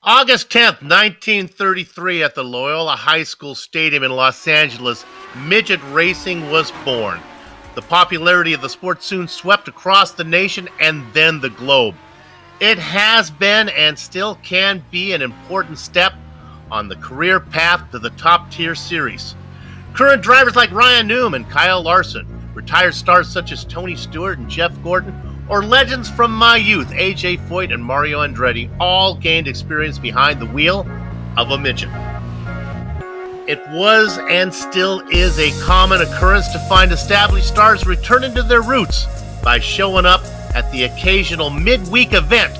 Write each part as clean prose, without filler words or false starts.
August 10th, 1933, at the Loyola High School Stadium in Los Angeles, midget racing was born. The popularity of the sport soon swept across the nation and then the globe. It has been and still can be an important step on the career path to the top-tier series. Current drivers like Ryan Newman, Kyle Larson, retired stars such as Tony Stewart and Jeff Gordon, or legends from my youth, AJ Foyt and Mario Andretti, all gained experience behind the wheel of a midget. It was and still is a common occurrence to find established stars returning to their roots by showing up at the occasional midweek event,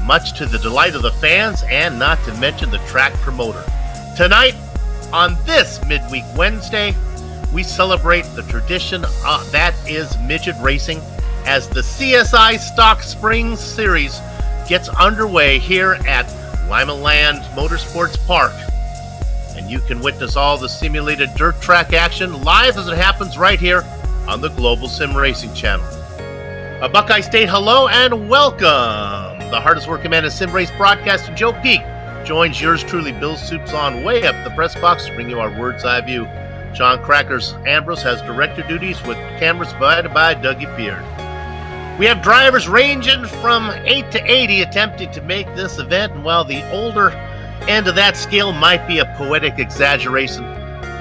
much to the delight of the fans and not to mention the track promoter. Tonight, on this midweek Wednesday, we celebrate the tradition that is midget racing as the CSI Shocks Spring Series gets underway here at Limaland Motorsports Park. And you can witness all the simulated dirt track action live as it happens right here on the Global SimRacing channel. A Buckeye State hello and welcome. The hardest working man in SimRace broadcaster, Joe Peak, joins yours truly, Bill Soups, on way up the press box to bring you our Words Eye View. John Crackers Ambrose has director duties with cameras provided by Dougie Beard. We have drivers ranging from 8 to 80 attempting to make this event, and while the older end of that scale might be a poetic exaggeration,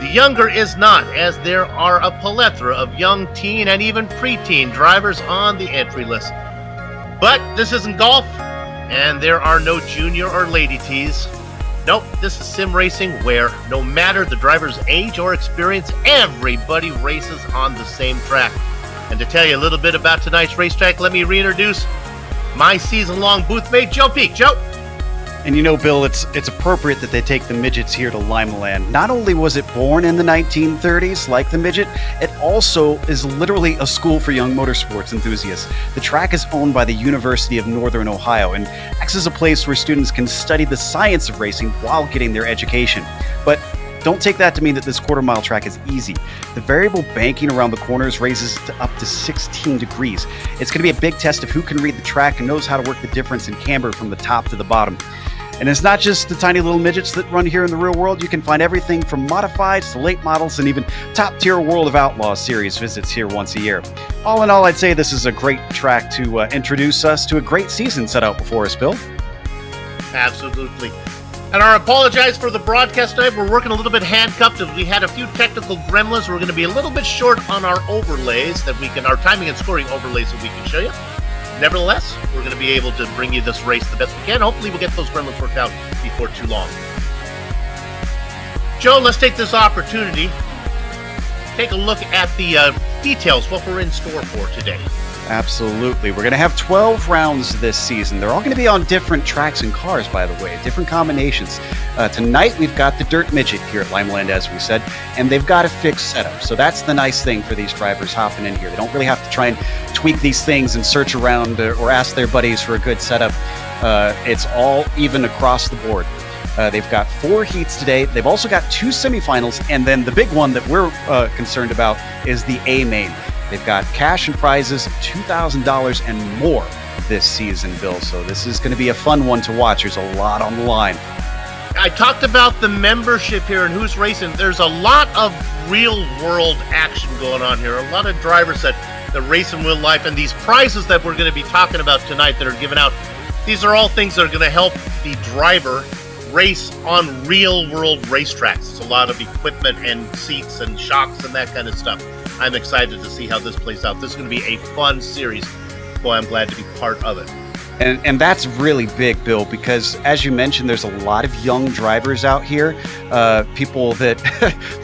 the younger is not, as there are a plethora of young teen and even preteen drivers on the entry list. But this isn't golf, and there are no junior or lady tees. Nope, this is sim racing where, no matter the driver's age or experience, everybody races on the same track. And to tell you a little bit about tonight's racetrack, let me reintroduce my season-long booth mate, Joe Peak. Joe? And you know, Bill, it's appropriate that they take the midgets here to Limaland. Not only was it born in the 1930s, like the midget, it also is literally a school for young motorsports enthusiasts. The track is owned by the University of Northern Ohio and acts as a place where students can study the science of racing while getting their education. But don't take that to mean that this quarter-mile track is easy. The variable banking around the corners raises it to up to 16 degrees. It's going to be a big test of who can read the track and knows how to work the difference in camber from the top to the bottom. And it's not just the tiny little midgets that run here in the real world. You can find everything from modifieds to late models and even top-tier World of Outlaws series visits here once a year. All in all, I'd say this is a great track to introduce us to a great season set out before us, Bill. Absolutely. And I apologize for the broadcast tonight. We're working a little bit handcuffed as we had a few technical gremlins. We're going to be a little bit short on our overlays our timing and scoring overlays that we can show you. Nevertheless, we're going to be able to bring you this race the best we can. Hopefully we'll get those gremlins worked out before too long. Joe, let's take this opportunity, take a look at the details, what we're in store for today. Absolutely. We're going to have 12 rounds this season. They're all going to be on different tracks and cars, by the way, different combinations. Tonight, we've got the Dirt Midget here at Limaland, as we said, and they've got a fixed setup. So that's the nice thing for these drivers hopping in here. They don't really have to try and tweak these things and search around or ask their buddies for a good setup. It's all even across the board. They've got 4 heats today. They've also got 2 semifinals, and then the big one that we're concerned about is the A main. They've got cash and prizes, $2,000 and more this season, Bill. So this is going to be a fun one to watch. There's a lot on the line. I talked about the membership here and who's racing. There's a lot of real-world action going on here. A lot of drivers that race in real life. And these prizes that we're going to be talking about tonight that are given out, these are all things that are going to help the driver race on real-world racetracks. It's a lot of equipment and seats and shocks and that kind of stuff. I'm excited to see how this plays out. This is going to be a fun series. Boy, I'm glad to be part of it. And that's really big, Bill, because as you mentioned, there's a lot of young drivers out here. People that,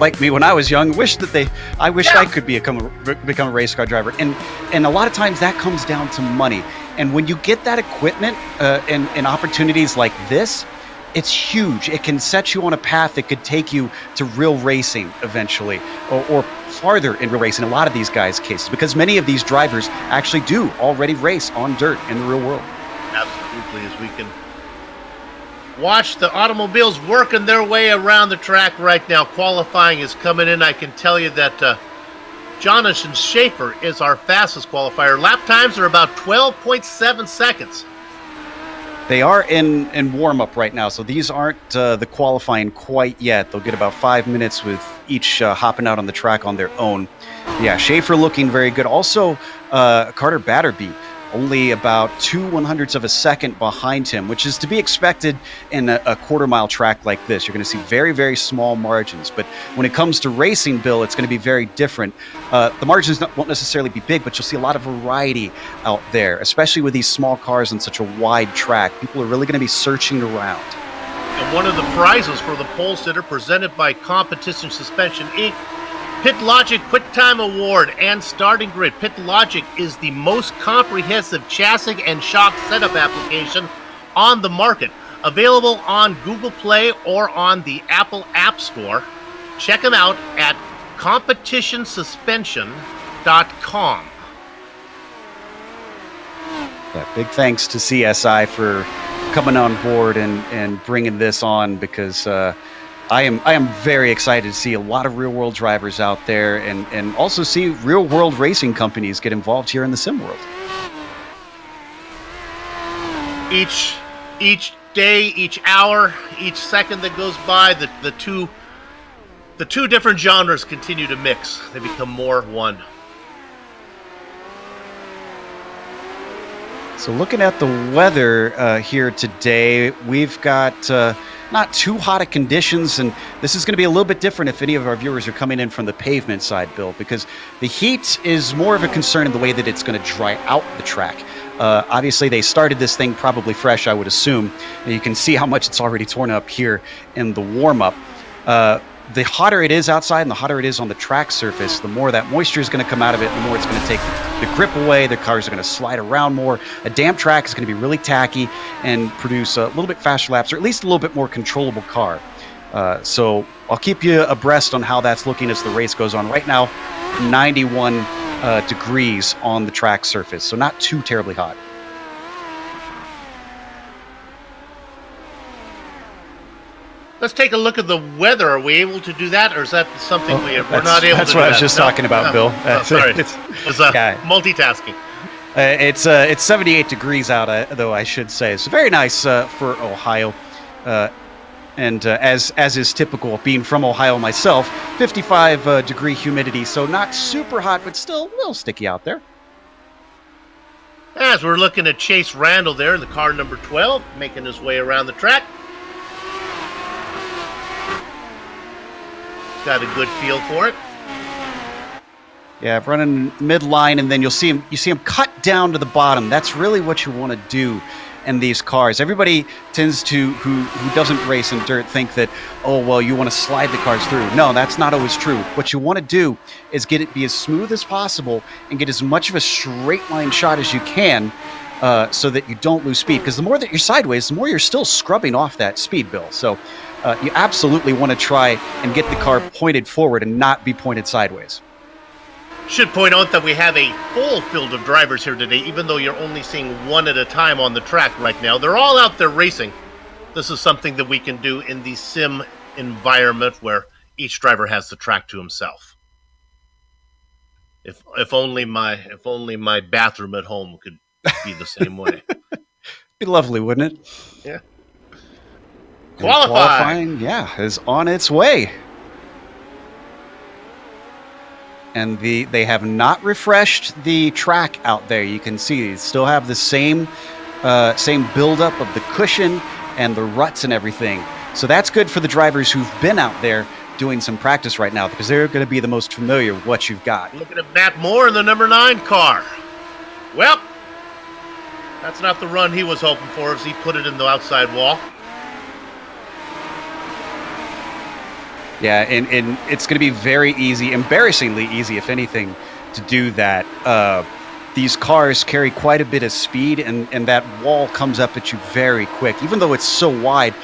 like me when I was young, I wish I could become a race car driver. And a lot of times that comes down to money. And when you get that equipment and opportunities like this, it's huge. It can set you on a path that could take you to real racing eventually, or farther in real racing in a lot of these guys' cases, because many of these drivers actually do already race on dirt in the real world. Absolutely, as we can watch the automobiles working their way around the track right now. Qualifying is coming in. I can tell you that Jonathan Schaefer is our fastest qualifier. Lap times are about 12.7 seconds. They are in warm-up right now, so these aren't the qualifying quite yet. They'll get about 5 minutes with each hopping out on the track on their own. Yeah, Schaefer looking very good. Also, Carter Batterby, only about 2/100ths of a second behind him, which is to be expected in a quarter-mile track like this. You're going to see very, very small margins. But when it comes to racing, Bill, it's going to be very different. The margins won't necessarily be big, but you'll see a lot of variety out there, especially with these small cars on such a wide track. People are really going to be searching around. And one of the prizes for the pole sitter presented by Competition Suspension, Inc., Pit Logic QuickTime Award and Starting Grid. Pit Logic is the most comprehensive chassis and shock setup application on the market. Available on Google Play or on the Apple App Store. Check them out at competitionsuspension.com. Yeah, big thanks to CSI for coming on board and bringing this on, because I am very excited to see a lot of real-world drivers out there, and also see real-world racing companies get involved here in the sim world. Each day, each hour, each second that goes by, the two different genres continue to mix. They become more one. So looking at the weather here today, we've got not too hot of conditions, and this is going to be a little bit different if any of our viewers are coming in from the pavement side, Bill, because the heat is more of a concern in the way that it's going to dry out the track. Obviously, they started this thing probably fresh, I would assume. You can see how much it's already torn up here in the warm-up. The hotter it is outside and the hotter it is on the track surface, the more that moisture is going to come out of it, and the more it's going to take the grip away. The cars are going to slide around more. A damp track is going to be really tacky and produce a little bit faster laps, or at least a little bit more controllable car. So I'll keep you abreast on how that's looking as the race goes on. Right now, 91 degrees on the track surface, so not too terribly hot. Let's take a look at the weather. Are we able to do that, or is that something we're not able to do? That's what I was just talking about, Bill. Sorry, it was multitasking. It's 78 degrees out, though, I should say. It's very nice for Ohio. And as is typical, being from Ohio myself, 55 degree humidity, so not super hot, but still a little sticky out there. As we're looking at Chase Randall there in the car number 12, making his way around the track. Got a good feel for it. Yeah, running midline, and then you see him cut down to the bottom. That's really what you want to do in these cars. Everybody tends to, who doesn't race in dirt, think that, oh, well, you want to slide the cars through. No, that's not always true. What you want to do is get it be as smooth as possible and get as much of a straight line shot as you can, so that you don't lose speed. Because the more that you're sideways, the more you're still scrubbing off that speed, Bill. So you absolutely want to try and get the car pointed forward and not be pointed sideways. Should point out that we have a full field of drivers here today, even though you're only seeing one at a time on the track right now. They're all out there racing. This is something that we can do in the sim environment where each driver has the track to himself. If only my bathroom at home could be the same way. Be lovely, wouldn't it? Yeah. Qualifying, yeah, is on its way. And they have not refreshed the track out there. You can see they still have the same buildup of the cushion and the ruts and everything. So that's good for the drivers who've been out there doing some practice right now, because they're going to be the most familiar with what you've got. Looking at Matt Moore in the number 9 car. Well, that's not the run he was hoping for as he put it in the outside wall. Yeah, and it's going to be very easy, embarrassingly easy, if anything, to do that. These cars carry quite a bit of speed, and that wall comes up at you very quick. Even though it's so wide,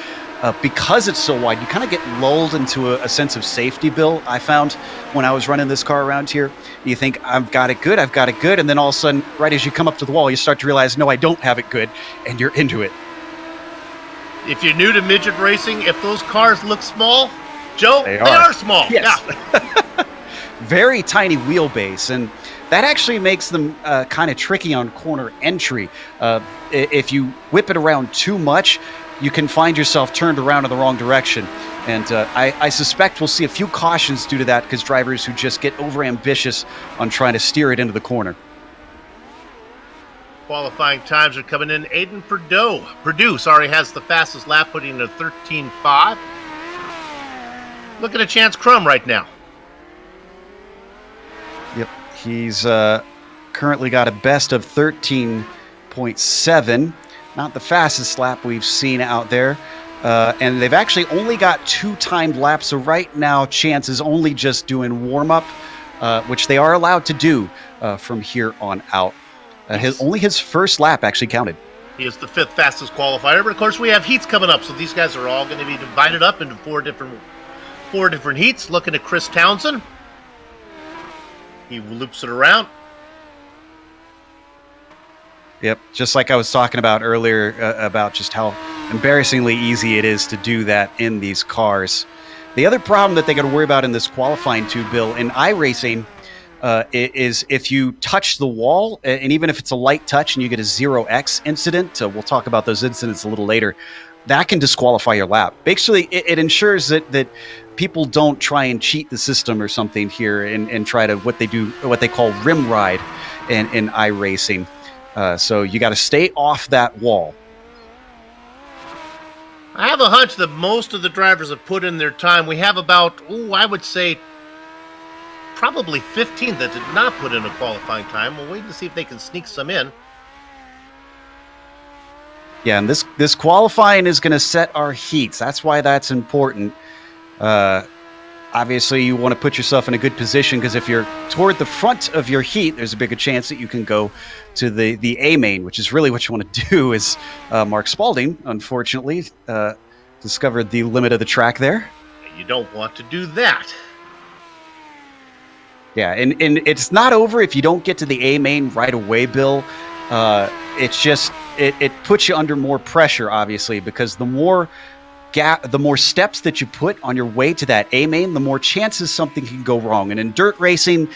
because it's so wide, you kind of get lulled into a sense of safety, Bill, I found when I was running this car around here. You think, I've got it good, and then all of a sudden, right as you come up to the wall, you start to realize, no, I don't have it good, and you're into it. If you're new to midget racing, if those cars look small, Joe, they are small. Yes. Yeah. very tiny wheelbase, and that actually makes them kind of tricky on corner entry. If you whip it around too much, you can find yourself turned around in the wrong direction. And I suspect we'll see a few cautions due to that, because drivers who just get overambitious on trying to steer it into the corner. Qualifying times are coming in. Aiden Purdue has the fastest lap, putting in a 13.5. Look at a Chance Crum right now. Yep, he's currently got a best of 13.7. Not the fastest lap we've seen out there. And they've actually only got 2 timed laps. So right now, Chance is only just doing warm-up, which they are allowed to do from here on out. Only his first lap actually counted. He is the 5th fastest qualifier, but of course we have heats coming up, so these guys are all going to be divided up into four different heats. Looking at Chris Townsend. He loops it around. Yep, just like I was talking about earlier about just how embarrassingly easy it is to do that in these cars. The other problem that they got to worry about in this qualifying too, Bill, in iRacing, is if you touch the wall, and even if it's a light touch and you get a 0x incident, we'll talk about those incidents a little later, that can disqualify your lap. Basically, it ensures that people don't try and cheat the system or something here and try to what they call rim ride in iRacing. So you got to stay off that wall. I have a hunch that most of the drivers have put in their time. We have about, I would say, probably 15 that did not put in a qualifying time. We'll wait to see if they can sneak some in. Yeah, and this qualifying is going to set our heats. That's why that's important. Obviously, you want to put yourself in a good position, because if you're toward the front of your heat, there's a bigger chance that you can go to the A main, which is really what you want to do. Is Mark Spalding, unfortunately, discovered the limit of the track there. You don't want to do that. Yeah, and it's not over if you don't get to the A main right away, Bill. It's just it puts you under more pressure, obviously, because the more steps that you put on your way to that A main, the more chances something can go wrong. And in dirt racing,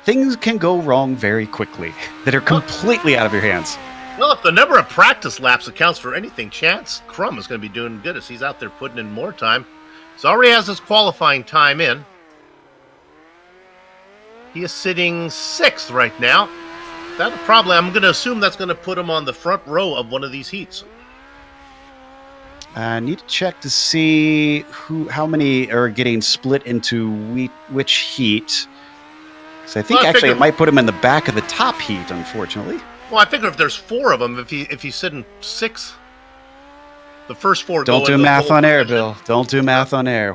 things can go wrong very quickly that are completely out of your hands. Well, if the number of practice laps accounts for anything, Chance Crum is going to be doing good as he's out there putting in more time. He already has his qualifying time in. He is sitting 6th right now. That'll probably, I'm going to assume that's going to put him on the front row of one of these heats. I need to check to see how many are getting split into which heat. So I think actually it might put him in the back of the top heat, unfortunately. Well, I figure if there's 4 of them, if he's sitting 6th, the first 4 Don't do math on air, Bill. Don't do math on air.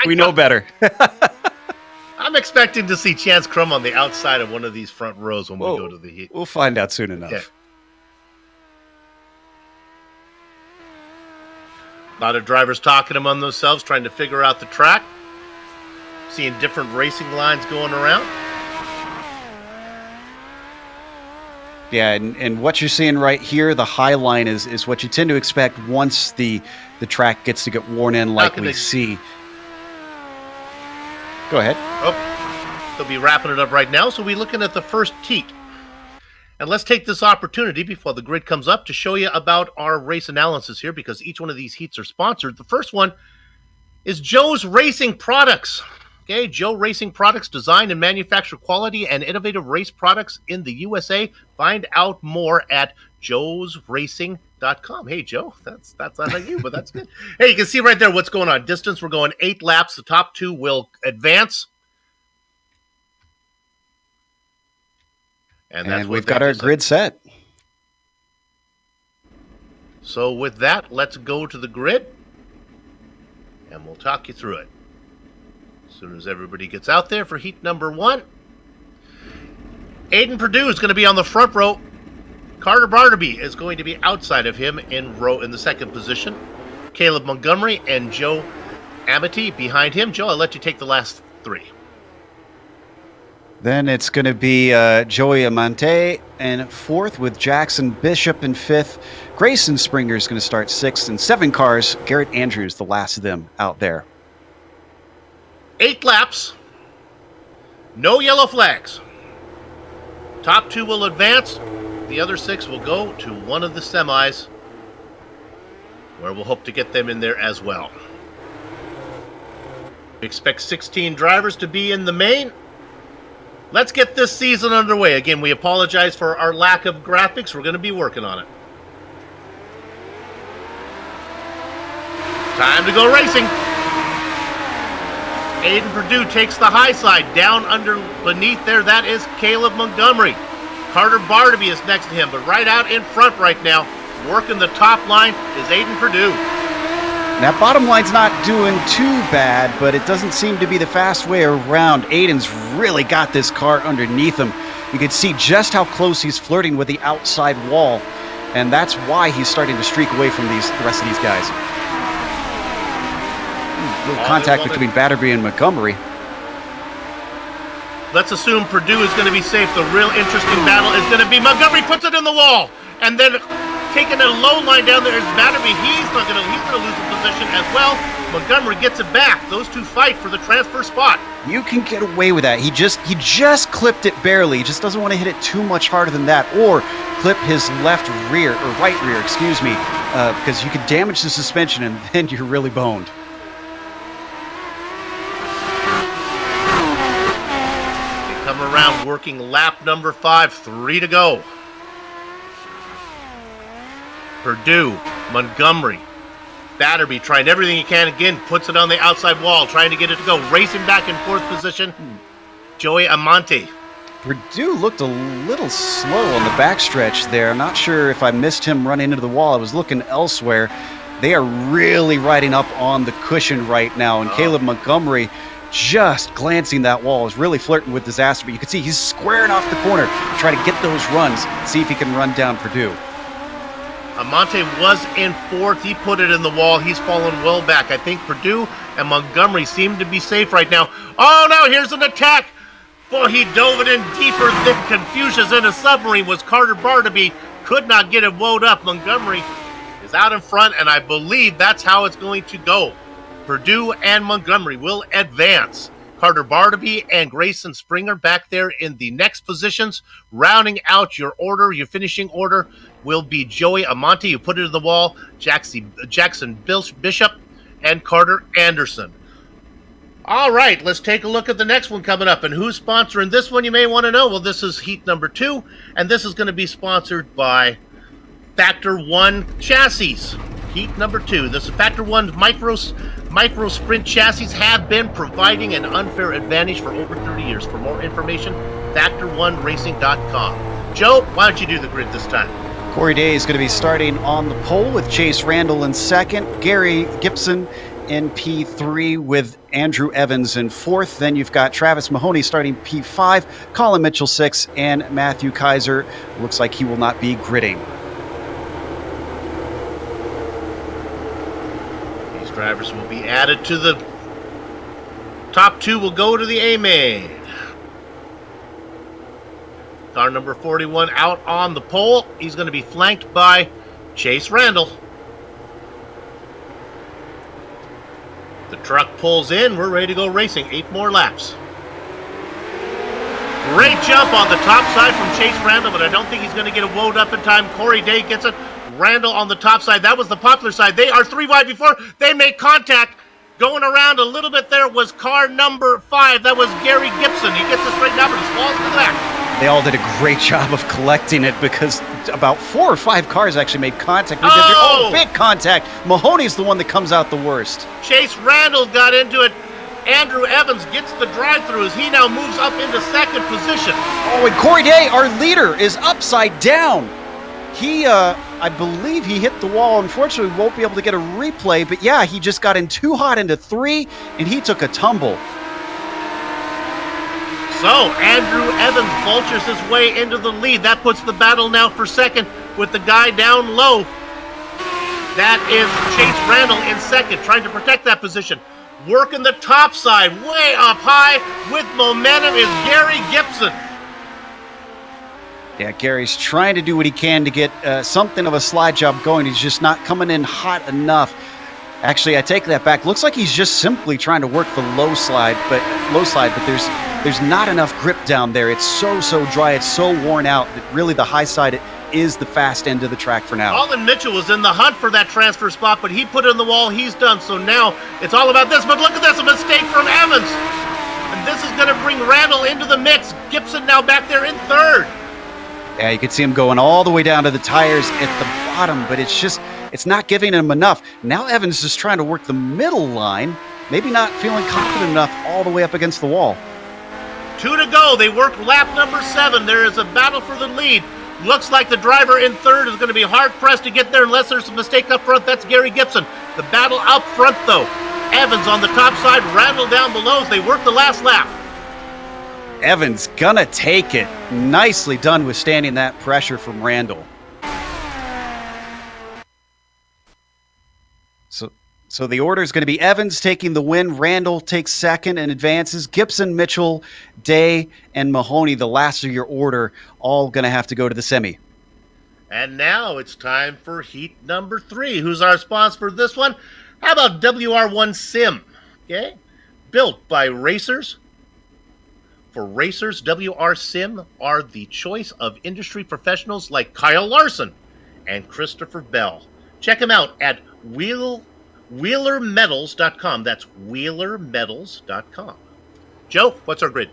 We know better. I'm expecting to see Chance Crum on the outside of one of these front rows when we go to the heat. We'll find out soon enough. Okay. A lot of drivers talking among themselves, trying to figure out the track. Seeing different racing lines going around. Yeah, and what you're seeing right here, the high line is what you tend to expect once the track gets to get worn in, like we see. Go ahead. Oh, they'll be wrapping it up right now. So we're looking at the first heat. And let's take this opportunity before the grid comes up to show you about our race analysis here, because each one of these heats are sponsored. The first one is Joe's Racing Products. Okay, Joe Racing Products design and manufacture quality and innovative race products in the USA. Find out more at joesracing.com. Hey, Joe, that's not like you, but that's good. Hey, you can see right there what's going on. Distance, we're going 8 laps. The top 2 will advance. And we've got our grid set. So with that, let's go to the grid, and we'll talk you through it. As soon as everybody gets out there for heat number 1. Aiden Purdue is going to be on the front row. Carter Barnaby is going to be outside of him in the second position. Caleb Montgomery and Joe Amity behind him. Joe, I'll let you take the last 3. Then it's going to be Joey Amante in 4th, with Jackson Bishop in 5th. Grayson Springer is going to start 6th, and 7 cars. Garrett Andrews, the last of them out there. 8 laps. No yellow flags. Top 2 will advance. The other 6 will go to one of the semis, where we'll hope to get them in there as well. We expect 16 drivers to be in the main. Let's get this season underway. Again, we apologize for our lack of graphics. We're going to be working on it. Time to go racing. Aiden Perdue takes the high side. Down beneath there, that is Caleb Montgomery. Carter Barnaby is next to him, but right out in front right now, working the top line, is Aiden Perdue. That bottom line's not doing too bad, but it doesn't seem to be the fast way around. Aiden's really got this car underneath him. You can see just how close he's flirting with the outside wall, and that's why he's starting to streak away from the rest of these guys. Little contact between Batterby and Montgomery. Let's assume Perdue is going to be safe. The real interesting battle is going to be Montgomery puts it in the wall, and then taking a low line down there is Batterby. He's going to lose a position as well. Montgomery gets it back. Those two fight for the transfer spot. You can get away with that. He just clipped it barely. He just doesn't want to hit it too much harder than that, or clip his left rear, or right rear, excuse me, because you could damage the suspension and then you're really boned. They come around working lap number 5, 3 to go. Perdue, Montgomery, Batterby trying everything he can. Again, puts it on the outside wall, trying to get it to go. Racing back in 4th position, Joey Amante. Perdue looked a little slow on the backstretch there. I'm not sure if I missed him run into the wall. I was looking elsewhere. They are really riding up on the cushion right now, and Caleb Montgomery, just glancing that wall, is really flirting with disaster. But you can see he's squaring off the corner to try to get those runs, see if he can run down Perdue. Amante was in 4th. He put it in the wall. He's fallen well back. I think Perdue and Montgomery seem to be safe right now. Oh, no, here's an attack. Boy, he dove it in deeper than Confucius in a submarine was Carter Barnaby. Could not get it wound up. Montgomery is out in front, and I believe that's how it's going to go. Perdue and Montgomery will advance. Carter Barnaby and Grayson Springer back there in the next positions. Rounding out your order, your finishing order, will be Joey Amante, who put it in the wall, Jackson Bishop, and Carter Anderson. All right, let's take a look at the next one coming up. And who's sponsoring this one, you may want to know. Well, this is heat number 2, and this is going to be sponsored by Factor 1 Chassis. Heat number 2. This is Factor 1 Micro Sprint chassis have been providing an unfair advantage for over 30 years. For more information, factor1racing.com. Joe, why don't you do the grid this time? Corey Day is going to be starting on the pole with Chase Randall in 2nd, Gary Gibson in P3 with Andrew Evans in 4th. Then you've got Travis Mahoney starting P5, Colin Mitchell 6th, and Matthew Kaiser looks like he will not be gridding. These drivers will be added to the top 2 will go to the A-main. Car number 41 out on the pole. He's going to be flanked by Chase Randall. The truck pulls in. We're ready to go racing. 8 more laps. Great jump on the top side from Chase Randall, but I don't think he's going to get it wound up in time. Corey Day gets it. Randall on the top side. That was the popular side. They are 3 wide before they make contact. Going around a little bit there was car number 5. That was Gary Gibson. He gets it straightened out, but it falls to the back. They all did a great job of collecting it because about 4 or 5 cars actually made contact. Big contact. Mahoney's the one that comes out the worst. Chase Randall got into it. Andrew Evans gets the drive-through as he now moves up into 2nd position. Oh, and Corey Day, our leader, is upside down. He, I believe he hit the wall. Unfortunately, we won't be able to get a replay, but yeah, he just got in too hot into 3, and he took a tumble. So, Andrew Evans vultures his way into the lead. That puts the battle now for 2nd with the guy down low. That is Chase Randall in 2nd, trying to protect that position. Working the top side, way up high with momentum is Gary Gibson. Yeah, Gary's trying to do what he can to get something of a slide job going. He's just not coming in hot enough. Actually, I take that back. Looks like he's just simply trying to work the low slide, but there's not enough grip down there. It's so dry, it's so worn out that really the high side is the fast end of the track for now. Colin Mitchell was in the hunt for that transfer spot, but he put it in the wall. He's done. So now it's all about this. But look at this, a mistake from Evans. And this is going to bring Randall into the mix. Gibson now back there in third. Yeah, you can see him going all the way down to the tires at the bottom, but it's not giving him enough. Now Evans is trying to work the middle line, maybe not feeling confident enough all the way up against the wall. 2 to go. They work lap number 7. There is a battle for the lead. Looks like the driver in third is going to be hard-pressed to get there unless there's a mistake up front. That's Gary Gibson. The battle up front, though. Evans on the top side, Randall down below as they work the last lap. Evans gonna take it. Nicely done withstanding that pressure from Randall. So the order is going to be Evans taking the win, Randall takes second and advances, Gibson, Mitchell, Day, and Mahoney, the last of your order, all going to have to go to the semi. And now it's time for heat number 3. Who's our sponsor for this one? How about WR1 Sim? Okay, built by racers. For racers, WR Sim are the choice of industry professionals like Kyle Larson and Christopher Bell. Check them out at WheelerMetals.com. That's WheelerMetals.com. Joe, what's our grid?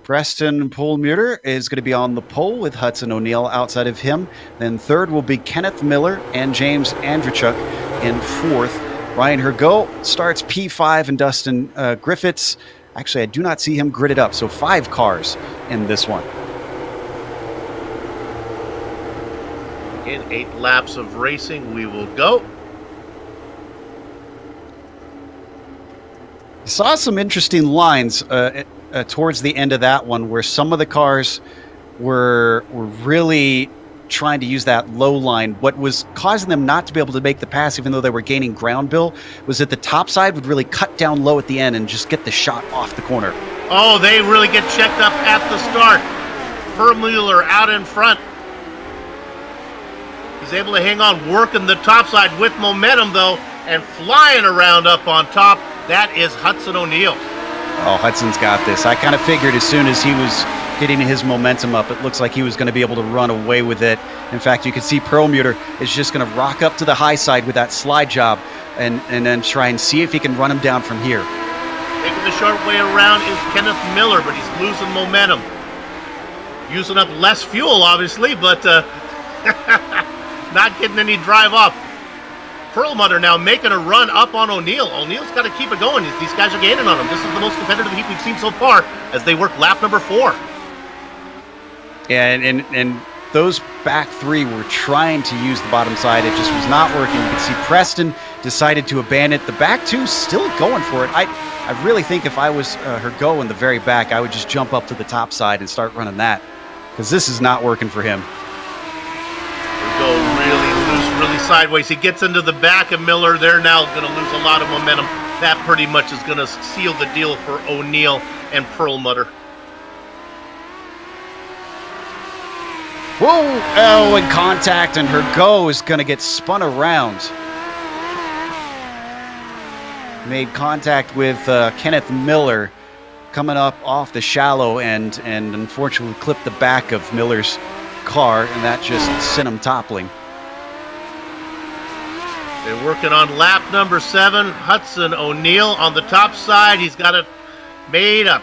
Preston Perlmutter is going to be on the pole with Hudson O'Neal outside of him. Then third will be Kenneth Miller and James Andrzejczyk in fourth. Ryan Hergo starts P5 and Dustin Griffiths. Actually, I do not see him gridded up, so 5 cars in this one. In 8 laps of racing, we will go. Saw some interesting lines towards the end of that one where some of the cars were really trying to use that low line. What was causing them not to be able to make the pass, even though they were gaining ground, Bill, was that the top side would really cut down low at the end and just get the shot off the corner. Oh, they really get checked up at the start. Perlmutter out in front. He's able to hang on, working the top side with momentum, though, and flying around up on top. That is Hudson O'Neal. Oh, Hudson's got this. I kind of figured as soon as he was getting his momentum up, it looks like he was going to be able to run away with it. In fact, you can see Perlmutter is just going to rock up to the high side with that slide job and then try and see if he can run him down from here. Taking the short way around is Kenneth Miller, but he's losing momentum. Using up less fuel, obviously, but not getting any drive off. Perlmutter now making a run up on O'Neal. O'Neal's got to keep it going. These guys are gaining on him. This is the most competitive heat we've seen so far as they work lap number 4. Yeah, and those back 3 were trying to use the bottom side. It just was not working. You can see Preston decided to abandon it. The back 2 still going for it. I really think if I was Hergo in the very back, I would just jump up to the top side and start running that, because this is not working for him. Hergo really loose, really sideways. He gets into the back of Miller. They're now going to lose a lot of momentum. That pretty much is going to seal the deal for O'Neal and Perlmutter. Whoa! Oh, in contact, and Hergo is going to get spun around. Made contact with Kenneth Miller coming up off the shallow end and unfortunately clipped the back of Miller's car, and that just sent him toppling. They're working on lap number 7. Hudson O'Neal on the top side. He's got it made up.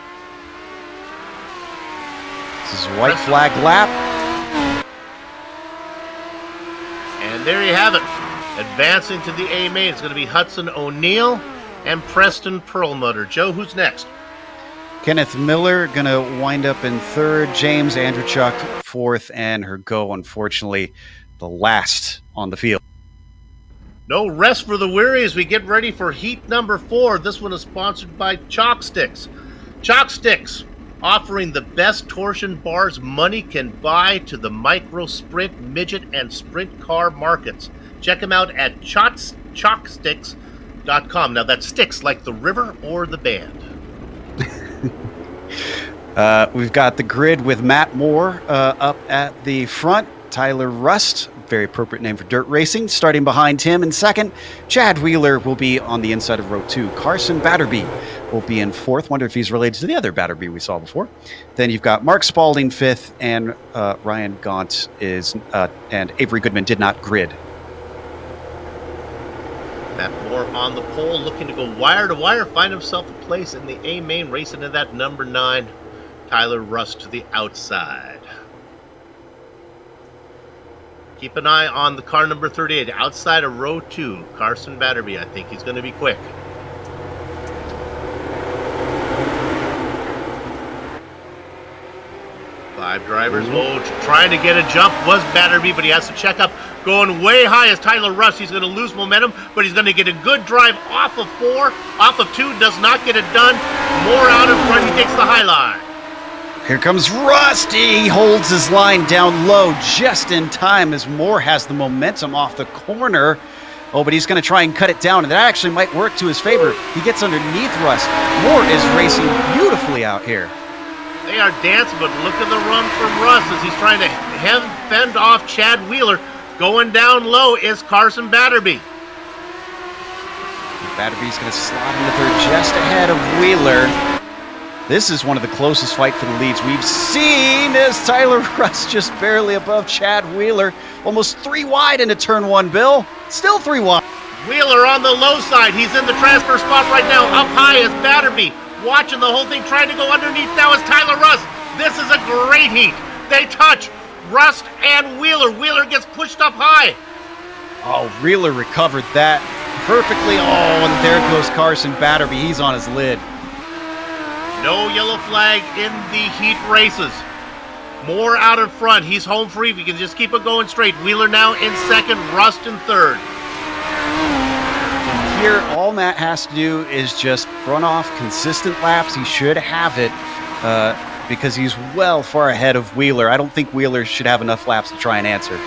This is white flag lap. And there you have it. Advancing to the A main, it's going to be Hudson O'Neal and Preston Perlmutter. Joe, who's next? Kenneth Miller going to wind up in third. James Andrzejczyk fourth, and Hergo, unfortunately, the last on the field. No rest for the weary as we get ready for heat number 4. This one is sponsored by Chalk Sticks. Chalk Sticks, offering the best torsion bars money can buy to the micro, sprint, midget, and sprint car markets. Check them out at chalksticks.com. Now that's sticks like the river or the band. We've got the grid with Matt Moore up at the front. Tyler Rust very appropriate name for dirt racing. Starting behind him in second, Chad Wheeler will be on the inside of row 2. Carson Batterby will be in 4th. Wonder if he's related to the other Batterby we saw before. Then you've got Mark Spalding 5th, and Ryan Gaunt is, and Avery Goodman did not grid. Matt Moore on the pole, looking to go wire to wire, find himself a place in the A main, racing to that number 9. Tyler Rust to the outside. Keep an eye on the car number 38, outside of row 2, Carson Batterby. I think he's going to be quick. Five drivers. Oh, trying to get a jump was Batterby, but he has to check up. Going way high as Tyler Rust. He's going to lose momentum, but he's going to get a good drive off of 4, off of 2, does not get it done. Moore out in front, he takes the high line. Here comes Rusty. He holds his line down low just in time as Moore has the momentum off the corner. Oh, but he's going to try and cut it down, and that actually might work to his favor. He gets underneath Rust. Moore is racing beautifully out here. They are dancing, but look at the run from Rust as he's trying to fend off Chad Wheeler. Going down low is Carson Batterby. Batterby's going to slide into third just ahead of Wheeler. This is one of the closest fight for the leads we've seen as Tyler Rust just barely above Chad Wheeler. Almost 3 wide into turn 1, Bill. Still 3 wide. Wheeler on the low side. He's in the transfer spot right now. Up high is Batterby. Watching the whole thing, trying to go underneath now is Tyler Rust. This is a great heat. They touch. Rust and Wheeler. Wheeler gets pushed up high. Oh, Wheeler recovered that perfectly. Oh, and there goes Carson Batterby. He's on his lid. No yellow flag in the heat races. Moore out in front. He's home free. If he can just keep it going straight. Wheeler now in second. Rust in third. Here, all Matt has to do is just run off consistent laps. He should have it because he's well far ahead of Wheeler. I don't think Wheeler should have enough laps to try and answer.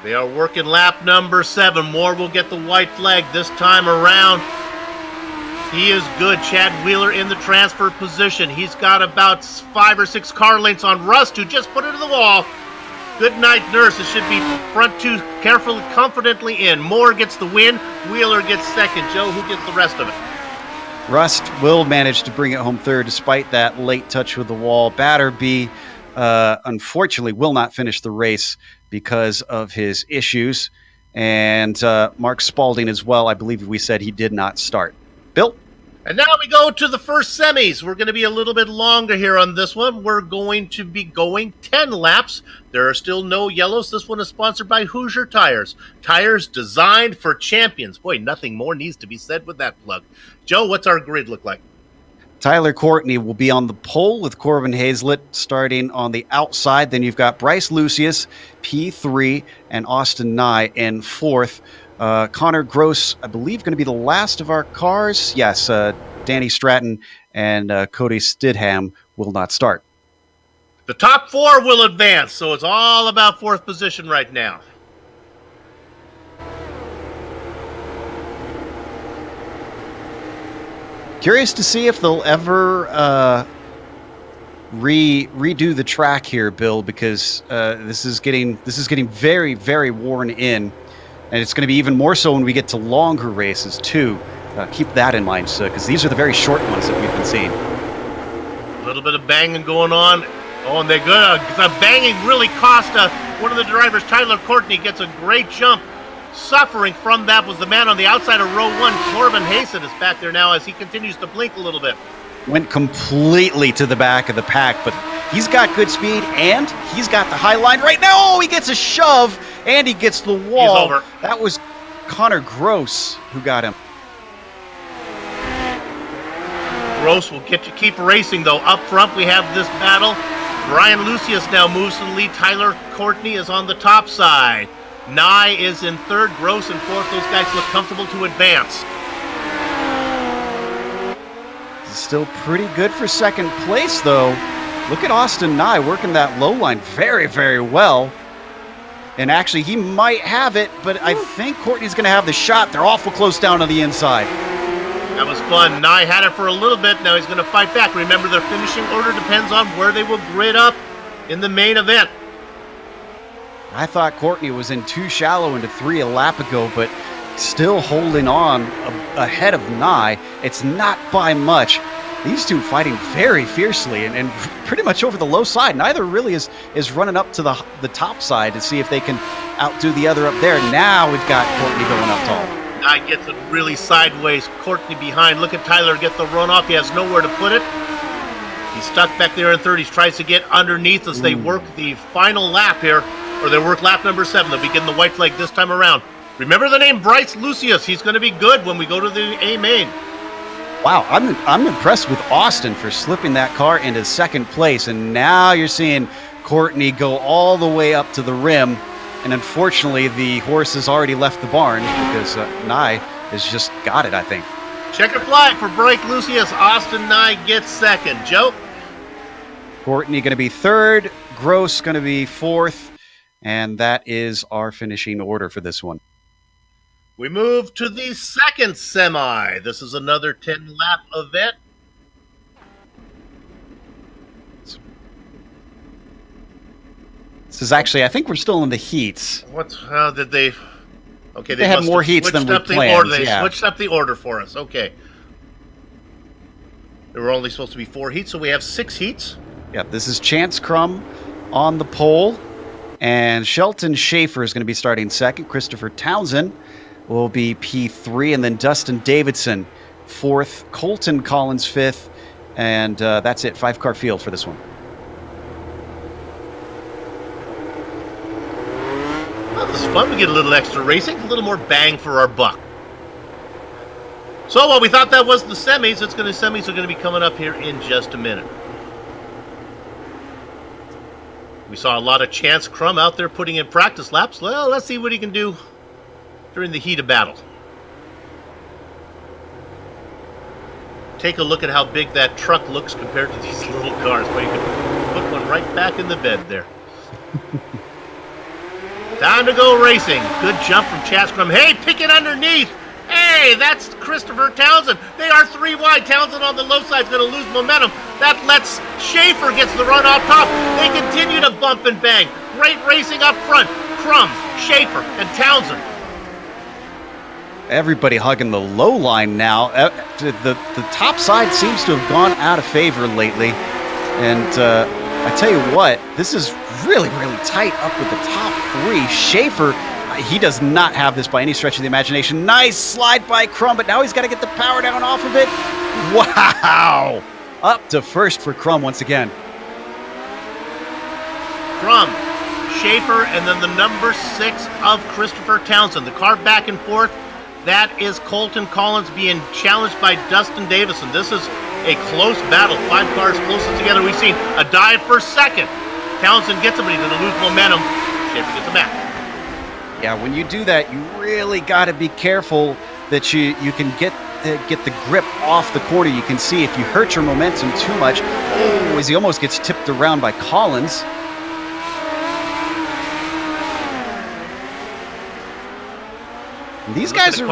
They are working lap number 7. Moore will get the white flag this time around. He is good. Chad Wheeler in the transfer position. He's got about 5 or 6 car lengths on Rust, who just put it to the wall. Good night, Nurse. It should be front 2 carefully, confidently in. Moore gets the win. Wheeler gets second. Joe, who gets the rest of it? Rust will manage to bring it home third despite that late touch with the wall. Batterby, unfortunately, will not finish the race because of his issues. And Mark Spalding as well. I believe we said he did not start. Bill? And now we go to the first semis. We're going to be a little bit longer here on this one. We're going to be going 10 laps. There are still no yellows. This one is sponsored by Hoosier Tires. Tires designed for champions. Boy, nothing more needs to be said with that plug. Joe, what's our grid look like? Tyler Courtney will be on the pole with Corbin Hazlett starting on the outside. Then you've got Bryce Lucius, P3, and Austin Nye in 4th. Connor Gross, I believe, going to be the last of our cars. Yes, Danny Stratton and Cody Stidham will not start. The top 4 will advance, so it's all about 4th position right now. Curious to see if they'll ever redo the track here, Bill, because this is getting very, very worn in. And it's going to be even more so when we get to longer races, too. Keep that in mind, because these are the very short ones that we've been seeing. A little bit of banging going on. Oh, and they're good. The banging really cost one of the drivers. Tyler Courtney gets a great jump. Suffering from that was the man on the outside of row 1. Corbin Hayson is back there now as he continues to blink a little bit. Went completely to the back of the pack, but he's got good speed, and he's got the high line right now. Oh, he gets a shove, and he gets the wall. He's over. That was Connor Gross who got him. Gross will get to keep racing, though. Up front, we have this battle. Brian Lucius now moves to the lead. Tyler Courtney is on the top side. Nye is in 3rd, Gross in 4th. Those guys look comfortable to advance. Still pretty good for 2nd place, though. Look at Austin Nye working that low line very, very well. And actually, he might have it, but I think Courtney's going to have the shot. They're awful close down on the inside. That was fun. Nye had it for a little bit. Now he's going to fight back. Remember, their finishing order depends on where they will grid up in the main event. I thought Courtney was in too shallow into 3 a lap ago, but still holding on ahead of Nye. It's not by much. These two fighting very fiercely and pretty much over the low side. Neither really is running up to the top side to see if they can outdo the other up there. Now we've got Courtney going up tall. Nye gets it really sideways. Courtney behind. Look at Tyler get the runoff. He has nowhere to put it. He's stuck back there in third. He tries to get underneath as they work the final lap here, or they work lap number 7. They'll be getting the white flag this time around. Remember the name Bryce Lucius. He's going to be good when we go to the A main. Wow, I'm impressed with Austin for slipping that car into second place, and now you're seeing Courtney go all the way up to the rim, and unfortunately the horse has already left the barn because Nye has just got it, I think. Checker flag for Bryce Lucius. Austin Nye gets second. Joe? Courtney going to be third, Gross going to be fourth, and that is our finishing order for this one. We move to the second semi. This is another 10-lap event. This is actually, I think we're still in the heats. How did they... Okay, they had more heats than we planned. They switched up the order for us. Okay. There were only supposed to be 4 heats, so we have 6 heats. Yeah, this is Chance Crum on the pole, and Shelton Schaefer is going to be starting second. Christopher Townsend will be P3, and then Dustin Davidson 4th, Colton Collins 5th, and that's it, 5-car field for this one. Well, this is fun. We get a little extra racing, a little more bang for our buck. So while we thought that was the semis, semis are going to be coming up here in just a minute. We saw a lot of Chance Crum out there putting in practice laps. Well, let's see what he can do during the heat of battle. Take a look at how big that truck looks compared to these little cars. But you can put one right back in the bed there. Time to go racing. Good jump from Chance Crum. Hey, pick it underneath. Hey, that's Christopher Townsend. They are 3 wide. Townsend on the low side is going to lose momentum. That lets Schaefer gets the run off top. They continue to bump and bang. Great racing up front. Crum, Schaefer, and Townsend. Everybody hugging the low line now. The top side seems to have gone out of favor lately. And I tell you what, this is really, really tight up with the top 3. Schaefer, he does not have this by any stretch of the imagination. Nice slide by Crum, but now he's got to get the power down off of it. Wow! Up to first for Crum once again. Crum, Schaefer, and then the number 6 of Christopher Townsend. The car back and forth. That is Colton Collins being challenged by Dustin Davison. This is a close battle. 5 cars closest together. We've seen a dive for second. Townsend gets it, but he's going to lose momentum. Schaefer gets it back. Yeah, when you do that, you really got to be careful that you can get the grip off the corner. You can see if you hurt your momentum too much, as he almost gets tipped around by Collins. And these guys are...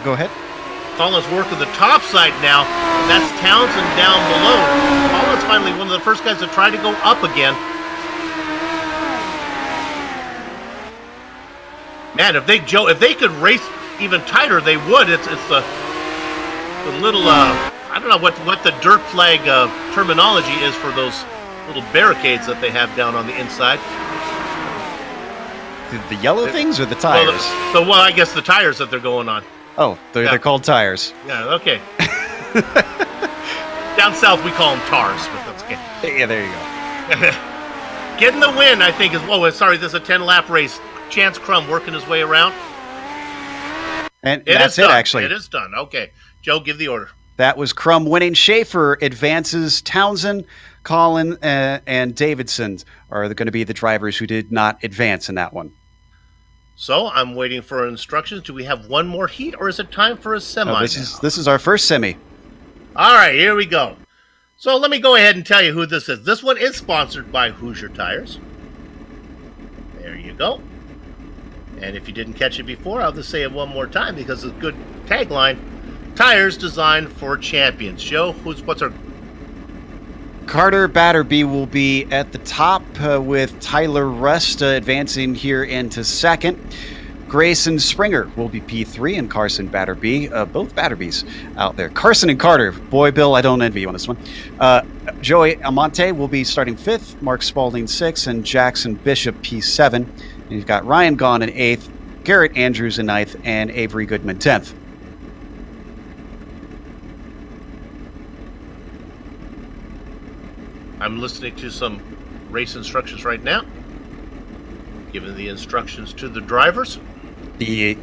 Go ahead. Collins working the top side now. That's Townsend down below. Collins finally one of the first guys to try to go up again. Man, if they could race even tighter, they would. It's the little I don't know what the dirt flag terminology is for those little barricades that they have down on the inside. The yellow things or the tires? Well, I guess the tires that they're going on. Oh, they're called tires. Yeah, okay. Down south we call them tars, but that's okay. Yeah, there you go. Getting the win, I think, is... Whoa, sorry, this is a 10-lap race. Chance Crum working his way around. And that's it, actually. It is done. Okay. Joe, give the order. That was Crum winning. Schaefer advances. Townsend, Collin, and Davidson are going to be the drivers who did not advance in that one. So I'm waiting for instructions. Do we have one more heat, or is it time for a semi? This is our first semi. All right, here we go. So let me go ahead and tell you who this is. This one is sponsored by Hoosier Tires. There you go. And if you didn't catch it before, I'll just say it one more time because it's a good tagline. Tires designed for champions. Joe, what's our... Carter Batterby will be at the top with Tyler Rust advancing here into second. Grayson Springer will be P3 and Carson Batterby, both Batterbys out there. Carson and Carter, boy, Bill, I don't envy you on this one. Joey Almonte will be starting 5th, Mark Spalding 6th, and Jackson Bishop P7. And you've got Ryan Gaughan in 8th, Garrett Andrews in 9th, and Avery Goodman 10th. I'm listening to some race instructions right now, giving the instructions to the drivers. The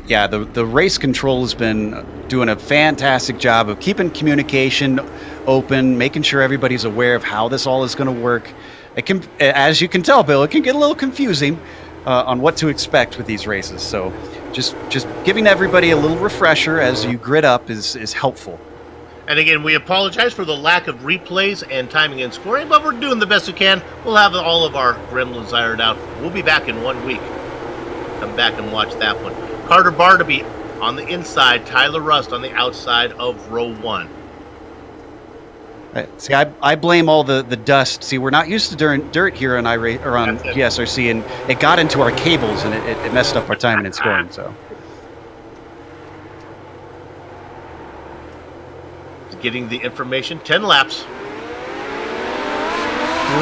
race control has been doing a fantastic job of keeping communication open, making sure everybody's aware of how this all is going to work. It can, as you can tell, Bill, it can get a little confusing on what to expect with these races. So just giving everybody a little refresher as you grid up is helpful. And again, we apologize for the lack of replays and timing and scoring, but we're doing the best we can. We'll have all of our gremlins ironed out. We'll be back in 1 week. Come back and watch that one. Carter Batterby on the inside, Tyler Rust on the outside of row 1. See, I blame all the dust. See, we're not used to dirt here on GSRC, and it got into our cables, and it messed up our timing and scoring. So, getting the information, 10 laps.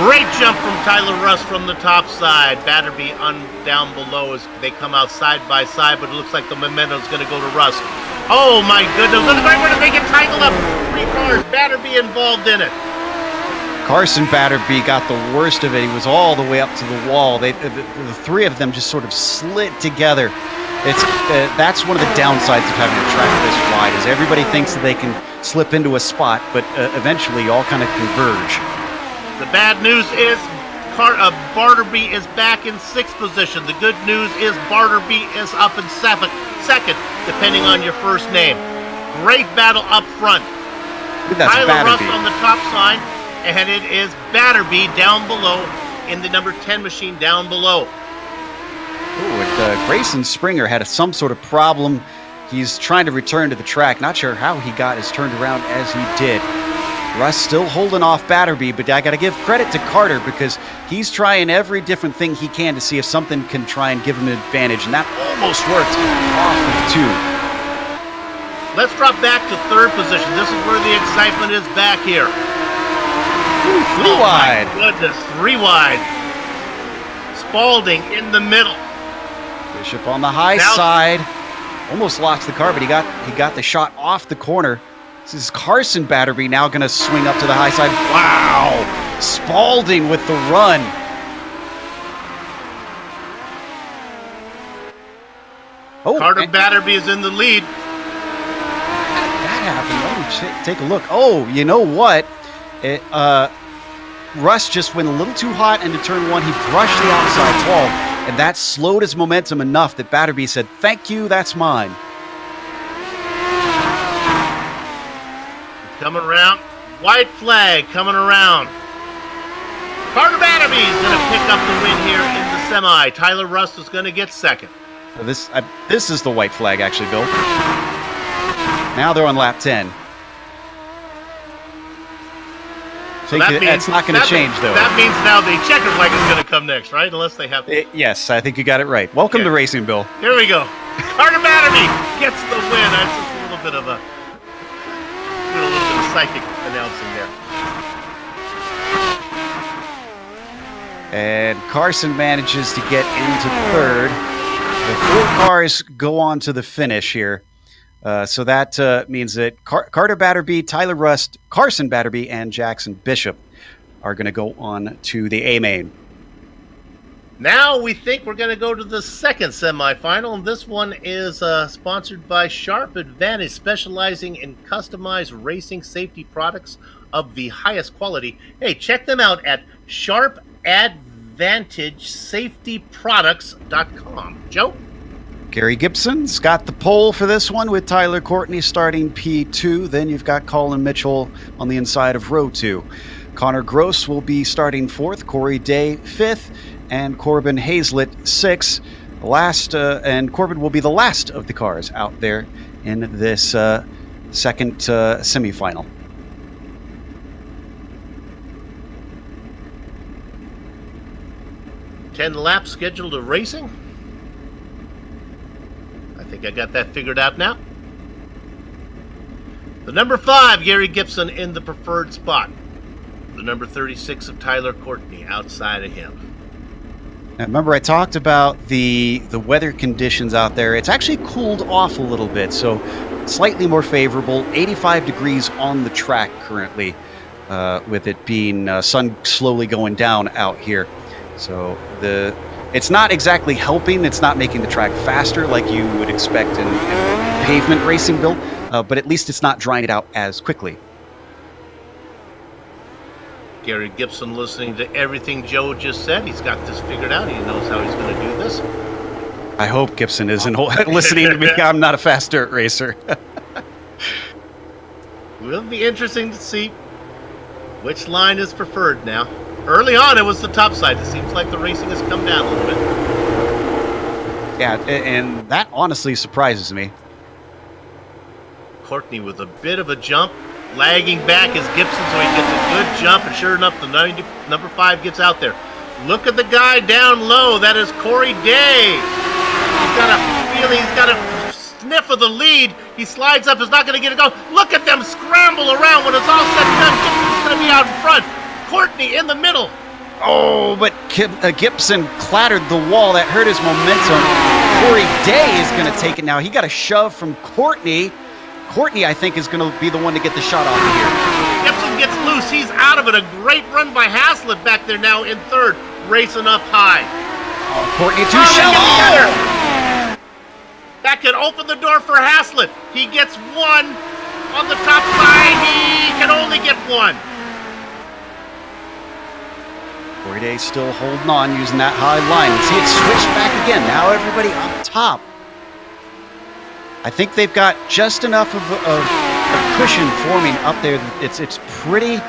Great jump from Tyler Rust from the top side. Batterby down below as they come out side by side, but it looks like the momentum is going to go to Rust. Oh my goodness, looks like we're going to make it tangled up. 3 cars, Batterby involved in it. Carson Batterby got the worst of it. He was all the way up to the wall. The 3 of them just sort of slid together. That's one of the downsides of having a track this wide, is everybody thinks that they can slip into a spot, but eventually you all kind of converge. The bad news is Batterby is back in 6th position. The good news is Batterby is up in 2nd, depending on your first name. Great battle up front. Tyler Rust on the top side, and it is Batterby down below in the number 10 machine down below. Grayson Springer had some sort of problem. He's trying to return to the track. Not sure how he got his turned around as he did. Russ still holding off Batterby, but I got to give credit to Carter because he's trying every different thing he can to see if something can try and give him an advantage, and that almost worked off of 2. Let's drop back to 3rd position. This is where the excitement is back here. Ooh, 3 wide. My goodness, 3 wide. Spalding in the middle. Bishop on the high side. Almost lost the car, but he got the shot off the corner. This is Carson Batterby now going to swing up to the high side. Wow! Spalding with the run. Oh, Carter Batterby is in the lead. That happened. Let me take a look. Oh, you know what? Russ just went a little too hot into turn 1. He brushed the outside wall, and that slowed his momentum enough that Batterby said, "Thank you, that's mine." Coming around. White flag coming around. Carter Batterby is going to pick up the win here in the semi. Tyler Rust is going to get 2nd. This is the white flag, actually, Bill. Now they're on lap 10. So that's not going to change, though. That means now the checker flag is going to come next, right? Unless they have... Yes, I think you got it right. Welcome to racing, Bill. Here we go. Carter Batterby gets the win. That's just a little bit of a psychic announcing there. And Carson manages to get into 3rd. The 4 cars go on to the finish here. So that means that Carter Batterby, Tyler Rust, Carson Batterby, and Jackson Bishop are going to go on to the A-Main. Now we think we're going to go to the 2nd semifinal, and this one is sponsored by Sharp Advantage, specializing in customized racing safety products of the highest quality. Hey, check them out at sharpadvantagesafetyproducts.com. Joe? Gary Gibson's got the pole for this one with Tyler Courtney starting P2. Then you've got Colin Mitchell on the inside of row 2. Connor Gross will be starting 4th, Corey Day 5th, and Corbin Hazlett 6th. And Corbin will be the last of the cars out there in this 2nd semifinal. 10 laps scheduled of racing. I think I got that figured out now. The number 5, Gary Gibson, in the preferred spot. The number 36 of Tyler Courtney outside of him. Now, remember, I talked about the weather conditions out there. It's actually cooled off a little bit, so slightly more favorable. 85 degrees on the track currently, with it being sun slowly going down out here. So it's not exactly helping. It's not making the track faster like you would expect in pavement racing, Bill, but at least it's not drying it out as quickly. Gary Gibson listening to everything Joe just said. He's got this figured out. He knows how he's going to do this. I hope Gibson isn't listening to me. I'm not a fast dirt racer. Will be interesting to see which line is preferred now. Early on, it was the top side. It seems like the racing has come down a little bit. Yeah, and that honestly surprises me. Courtney with a bit of a jump. Lagging back is Gibson, so he gets a good jump, and sure enough, the number 5 gets out there. Look at the guy down low. That is Corey Day. He's got a feeling, he's got a sniff of the lead. He slides up, is not going to get it going. Look at them scramble around when it's all said and done. Gibson's going to be out in front. Courtney in the middle. Oh, but Gibson clattered the wall. That hurt his momentum. Corey Day is going to take it now. He got a shove from Courtney. Courtney, I think, is going to be the one to get the shot off of here. Gibson gets loose. He's out of it. A great run by Haslett back there now in third, racing up high. Oh, Courtney too shallow. That could open the door for Haslett. He gets one on the top side. He can only get one. Corey Day still holding on, using that high line. See it switched back again. Now everybody up top. I think they've got just enough of a cushion forming up there. It's pretty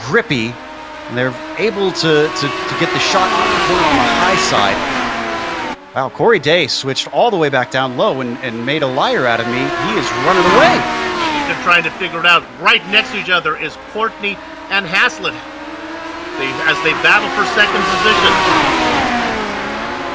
grippy, and they're able to get the shot off the corner on the high side. Wow, Corey Day switched all the way back down low and made a liar out of me. He is running away. They're trying to figure it out. Right next to each other is Courtney and Haslett as they battle for second position.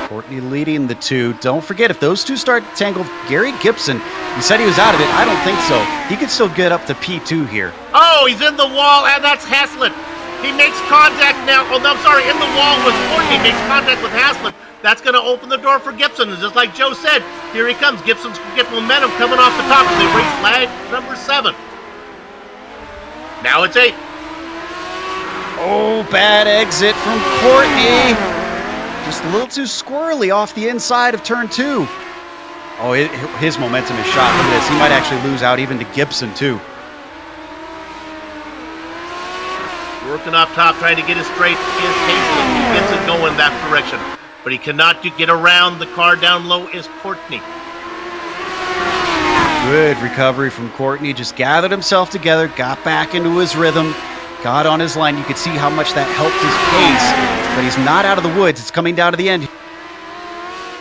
Courtney leading the two. Don't forget, if those two start tangled, Gary Gibson, he said he was out of it. I don't think so. He could still get up to P2 here. Oh, he's in the wall, and that's Haslett. He makes contact now. Oh, no, I'm sorry. In the wall was Courtney. Makes contact with Haslett. That's going to open the door for Gibson. And just like Joe said, here he comes. Gibson's going to get momentum coming off the top as they race lag number 7. Now it's 8. Oh, bad exit from Courtney. Just a little too squirrely off the inside of turn 2. Oh, his momentum is shot. Look at this. He might actually lose out even to Gibson, too. Working up top, trying to get it straight is Haslett. He gets it going that direction. But he cannot get around the car down low is Courtney. Good recovery from Courtney. Just gathered himself together, got back into his rhythm, got on his line. You could see how much that helped his pace. But he's not out of the woods. It's coming down to the end.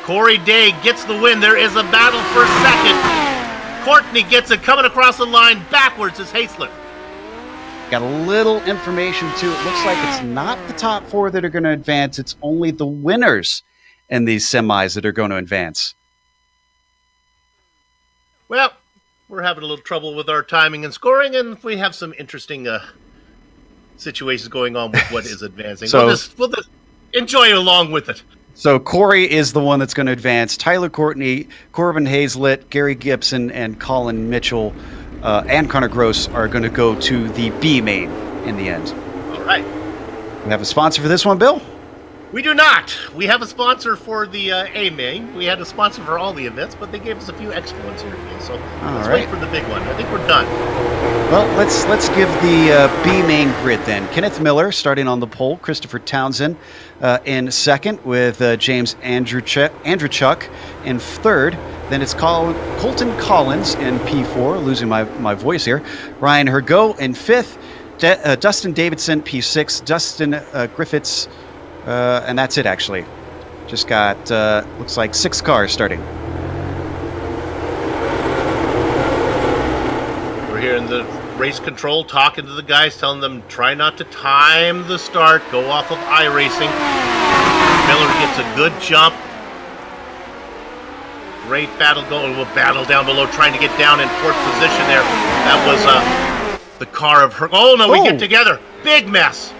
Corey Day gets the win. There is a battle for second. Courtney gets it coming across the line. Backwards is Haslett. Got a little information, too. It looks like it's not the top 4 that are going to advance. It's only the winners in these semis that are going to advance. Well, we're having a little trouble with our timing and scoring, and we have some interesting situations going on with what is advancing. So, we'll just enjoy along with it. So Corey is the one that's going to advance. Tyler Courtney, Corbin Haslett, Gary Gibson, and Colin Mitchell and Connor Gross are going to go to the B main in the end. All right. We have a sponsor for this one, Bill? We do not. We have a sponsor for the A main. We had a sponsor for all the events, but they gave us a few extra ones here today. So let's wait for the big one. I think we're done. Well, let's give the B main grid then. Kenneth Miller starting on the pole. Christopher Townsend in second with James Andrewchuk in third. Then it's Colton Collins in P4, losing my voice here. Ryan Hergo in fifth. Dustin Davidson, P6. Dustin Griffiths, and that's it, actually. Just got, looks like 6 cars starting. We're here in the Race control talking to the guys, telling them try not to time the start, go off of iRacing. Miller gets a good jump. Great battle going. We'll battle down below, trying to get down in fourth position there. That was the car of her. Oh no, we get together. Big mess.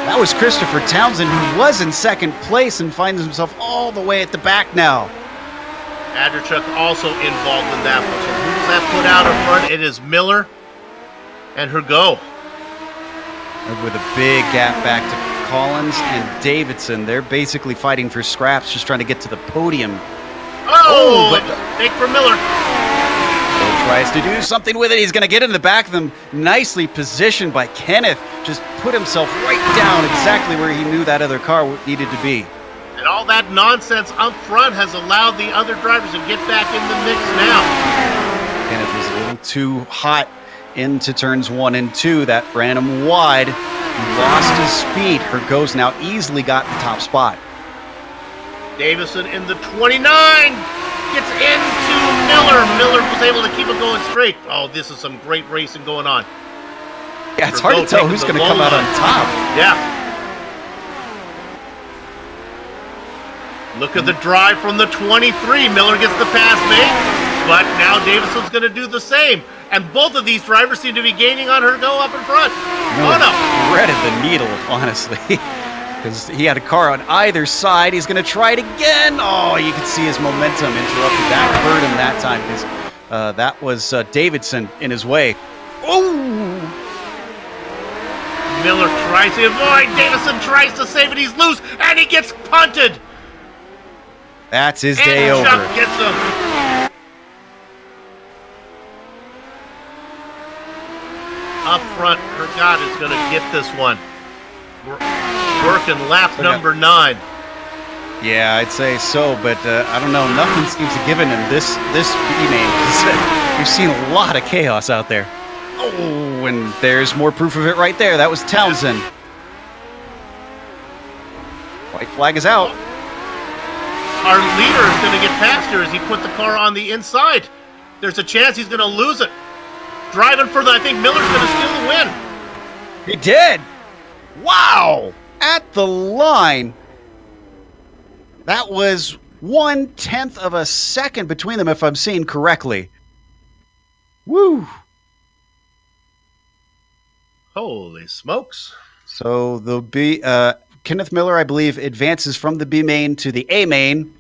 That was Christopher Townsend, who was in second place and finds himself all the way at the back now. Adderchuck also involved in that one. So who does that put out in front? It is Miller and Hergo. With a big gap back to Collins and Davidson. They're basically fighting for scraps, just trying to get to the podium. Oh, take for Miller. He tries to do something with it. He's going to get in the back of them. Nicely positioned by Kenneth. Just put himself right down exactly where he knew that other car needed to be. And all that nonsense up front has allowed the other drivers to get back in the mix now. Kenneth was a little too hot into turns 1 and 2. That ran him wide. He lost his speed. Hergo's now easily got the top spot. Davison in the 29 gets into Miller. Miller was able to keep him going straight. Oh, this is some great racing going on. Yeah, it's hard to tell who's going to come out on top. Yeah. Look at the drive from the 23. Miller gets the pass made, but now Davison's going to do the same. And both of these drivers seem to be gaining on Hergo up in front. Miller threaded the needle, honestly, because he had a car on either side. He's going to try it again. Oh, you can see his momentum interrupted. That hurt him that time because that was Davidson in his way. Oh! Miller tries to avoid. Davison tries to save it. He's loose, and he gets punted. That's his day over. Chuck gets him. Up front, Hergot is going to get this one. Working lap number 9. Yeah, I'd say so, but I don't know. Nothing seems to give in this B-main. We've seen a lot of chaos out there. Oh, and there's more proof of it right there. That was Townsend. White flag is out. Our leader is going to get past here as he put the car on the inside. There's a chance he's going to lose it. Driving for I think Miller's going to steal the win. He did. Wow. At the line. That was 1/10 of a second between them, if I'm seeing correctly. Woo. Holy smokes. So there'll be Kenneth Miller, I believe, advances from the B main to the A main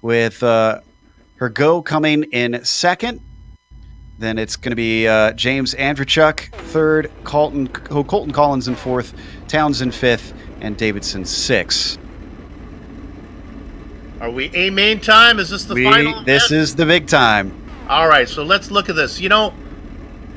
with Hergo coming in second. Then it's going to be James Andrechuk third, Colton Collins in fourth, Townsend fifth, and Davidson sixth. Are we A main time? Is this the final? This is the big time. All right, so let's look at this. You know,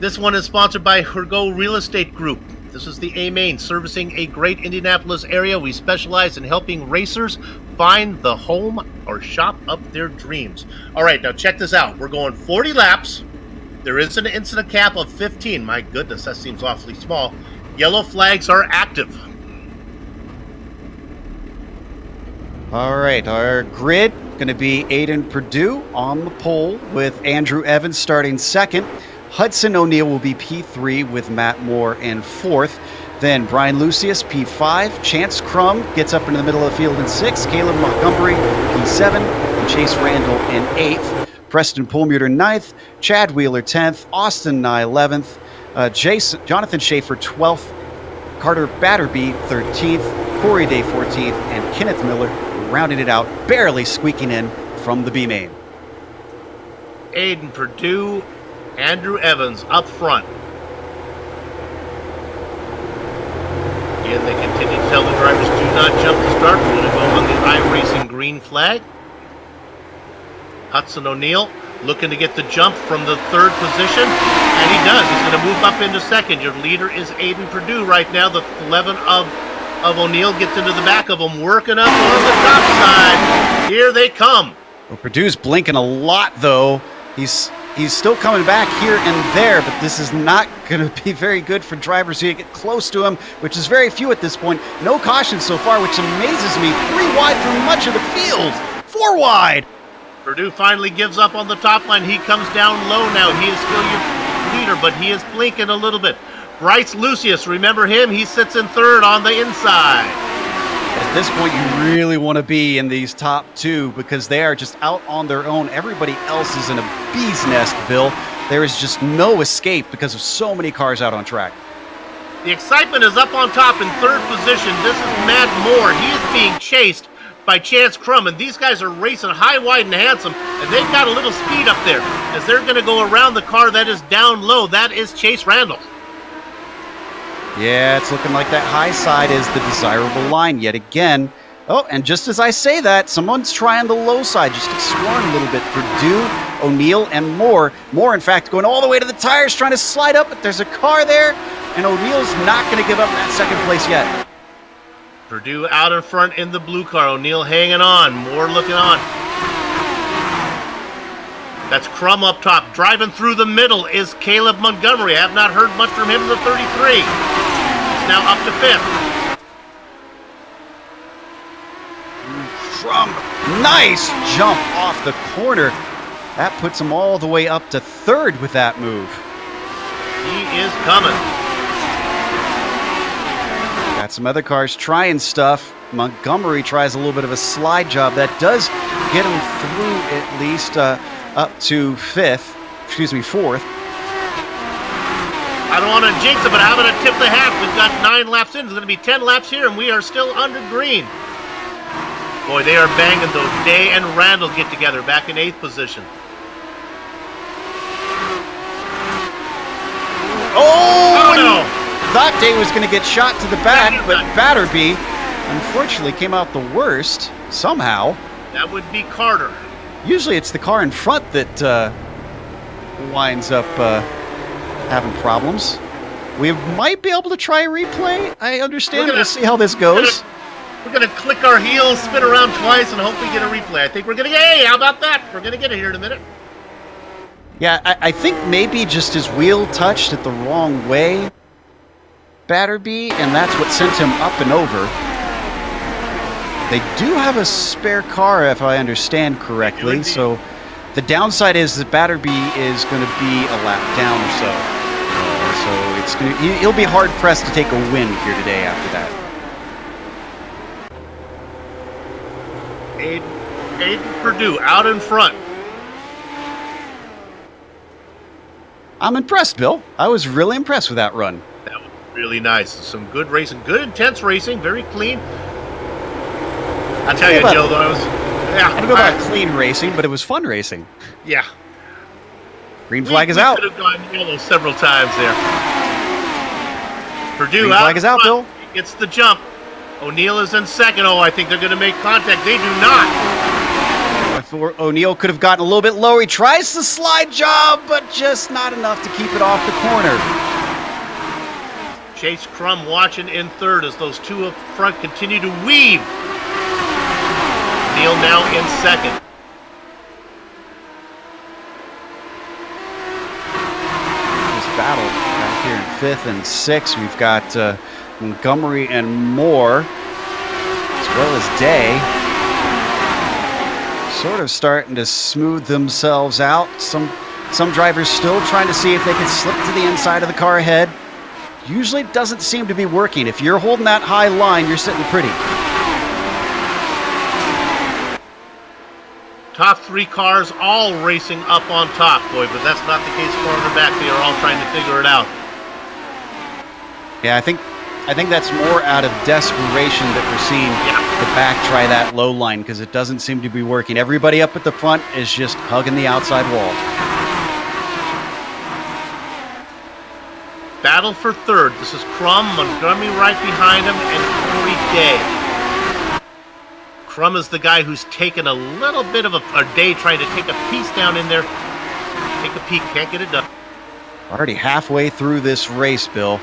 this one is sponsored by Hergo Real Estate Group. This is the A main, servicing a great Indianapolis area. We specialize in helping racers find the home or shop of their dreams. All right, now check this out. We're going 40 laps. There is an incident cap of 15. My goodness, that seems awfully small. Yellow flags are active. All right, our grid going to be Aiden Perdue on the pole with Andrew Evans starting second. Hudson O'Neill will be P3 with Matt Moore in fourth. Then Brian Lucius, P5. Chance Crum gets up into the middle of the field in sixth. Caleb Montgomery, P7. And Chase Randall in eighth. Preston Pulmuter ninth. Chad Wheeler 10th. Austin Nye 11th. Jonathan Schaefer 12th. Carter Batterby 13th. Corey Day 14th. And Kenneth Miller rounding it out, barely squeaking in from the B main. Aiden Perdue, Andrew Evans up front. Again, they continue to tell the drivers do not jump to start. We're going to go on the iRacing green flag. Hudson O'Neill looking to get the jump from the third position, and he does. He's going to move up into second. Your leader is Aiden Perdue right now. The 11 of O'Neill gets into the back of him, working up on the top side. Here they come. Well, Perdue's blinking a lot, though. He's still coming back here and there, but this is not going to be very good for drivers who get close to him, which is very few at this point. No caution so far, which amazes me. 3 wide through much of the field. 4 wide. Perdue finally gives up on the top line. He comes down low now. He is still leader, but he is blinking a little bit. Bryce Lucius, remember him? He sits in third on the inside. At this point, you really want to be in these top two because they are just out on their own. Everybody else is in a bee's nest, Bill. There is just no escape because of so many cars out on track. The excitement is up on top in third position. This is Matt Moore. He is being chased by Chance Crum, and these guys are racing high, wide, and handsome, and they've got a little speed up there as they're going to go around the car that is down low. That is Chase Randall. Yeah, it's looking like that high side is the desirable line yet again. Oh, and just as I say that, someone's trying the low side, just exploring a little bit. Purdue, O'Neill, and Moore. Moore, in fact, going all the way to the tires, trying to slide up, but there's a car there, and O'Neill's not going to give up that second place yet. Purdue out in front in the blue car. O'Neill hanging on. Moore looking on. That's Crum up top. Driving through the middle is Caleb Montgomery. I have not heard much from him in the 33. He's now up to fifth. Crum, nice jump off the corner. That puts him all the way up to third with that move. He is coming. Got some other cars trying stuff. Montgomery tries a little bit of a slide job. That does get him through at least up to fourth. I don't want to jinx it, but how about a tip the hat? We've got 9 laps in. There's going to be 10 laps here, and we are still under green. Boy, they are banging those. Day and Randall get together back in 8th position. Oh no! Thought Day was going to get shot to the back, but Batterby unfortunately came out the worst somehow. That would be Carter. Usually it's the car in front that winds up having problems. We might be able to try a replay. I understand. We'll see how this goes. We're going to click our heels, spin around twice, and hope we get a replay. I think we're going to get, hey, how about that? We're going to get it here in a minute. Yeah, I think maybe just his wheel touched it the wrong way, Batterby, and that's what sent him up and over. They do have a spare car, if I understand correctly, so the downside is that Batterby is going to be a lap down or so. So it's gonna, he'll be hard-pressed to take a win here today after that. Aiden Purdue out in front. I'm impressed, Bill. I was really impressed with that run. That was really nice. Some good racing, good intense racing, very clean. I tell you, Joe, though, I don't know about clean racing, but it was fun racing. Yeah. Green flag is out. We could have gone yellow several times there. Purdue Green out. flag is out, Bill. He gets the jump. O'Neill is in second. Oh, I think they're going to make contact. They do not. O'Neill could have gotten a little bit lower. He tries the slide job, but just not enough to keep it off the corner. Chase Crum watching in third as those two up front continue to weave. O'Neill now in second. This battle back here in fifth and sixth. We've got Montgomery and Moore, as well as Day, sort of starting to smooth themselves out. Some drivers still trying to see if they can slip to the inside of the car ahead. Usually it doesn't seem to be working. If you're holding that high line, you're sitting pretty. Top 3 cars all racing up on top, boy, but that's not the case farther back. They are all trying to figure it out. Yeah, I think that's more out of desperation that we're seeing the back try that low line, because it doesn't seem to be working. Everybody up at the front is just hugging the outside wall. Battle for third. This is Crum, Montgomery right behind him, and Corey Day. Crum is the guy who's taken a little bit of a Day trying to take a piece down in there. Take a peek, can't get it done. Already halfway through this race, Bill.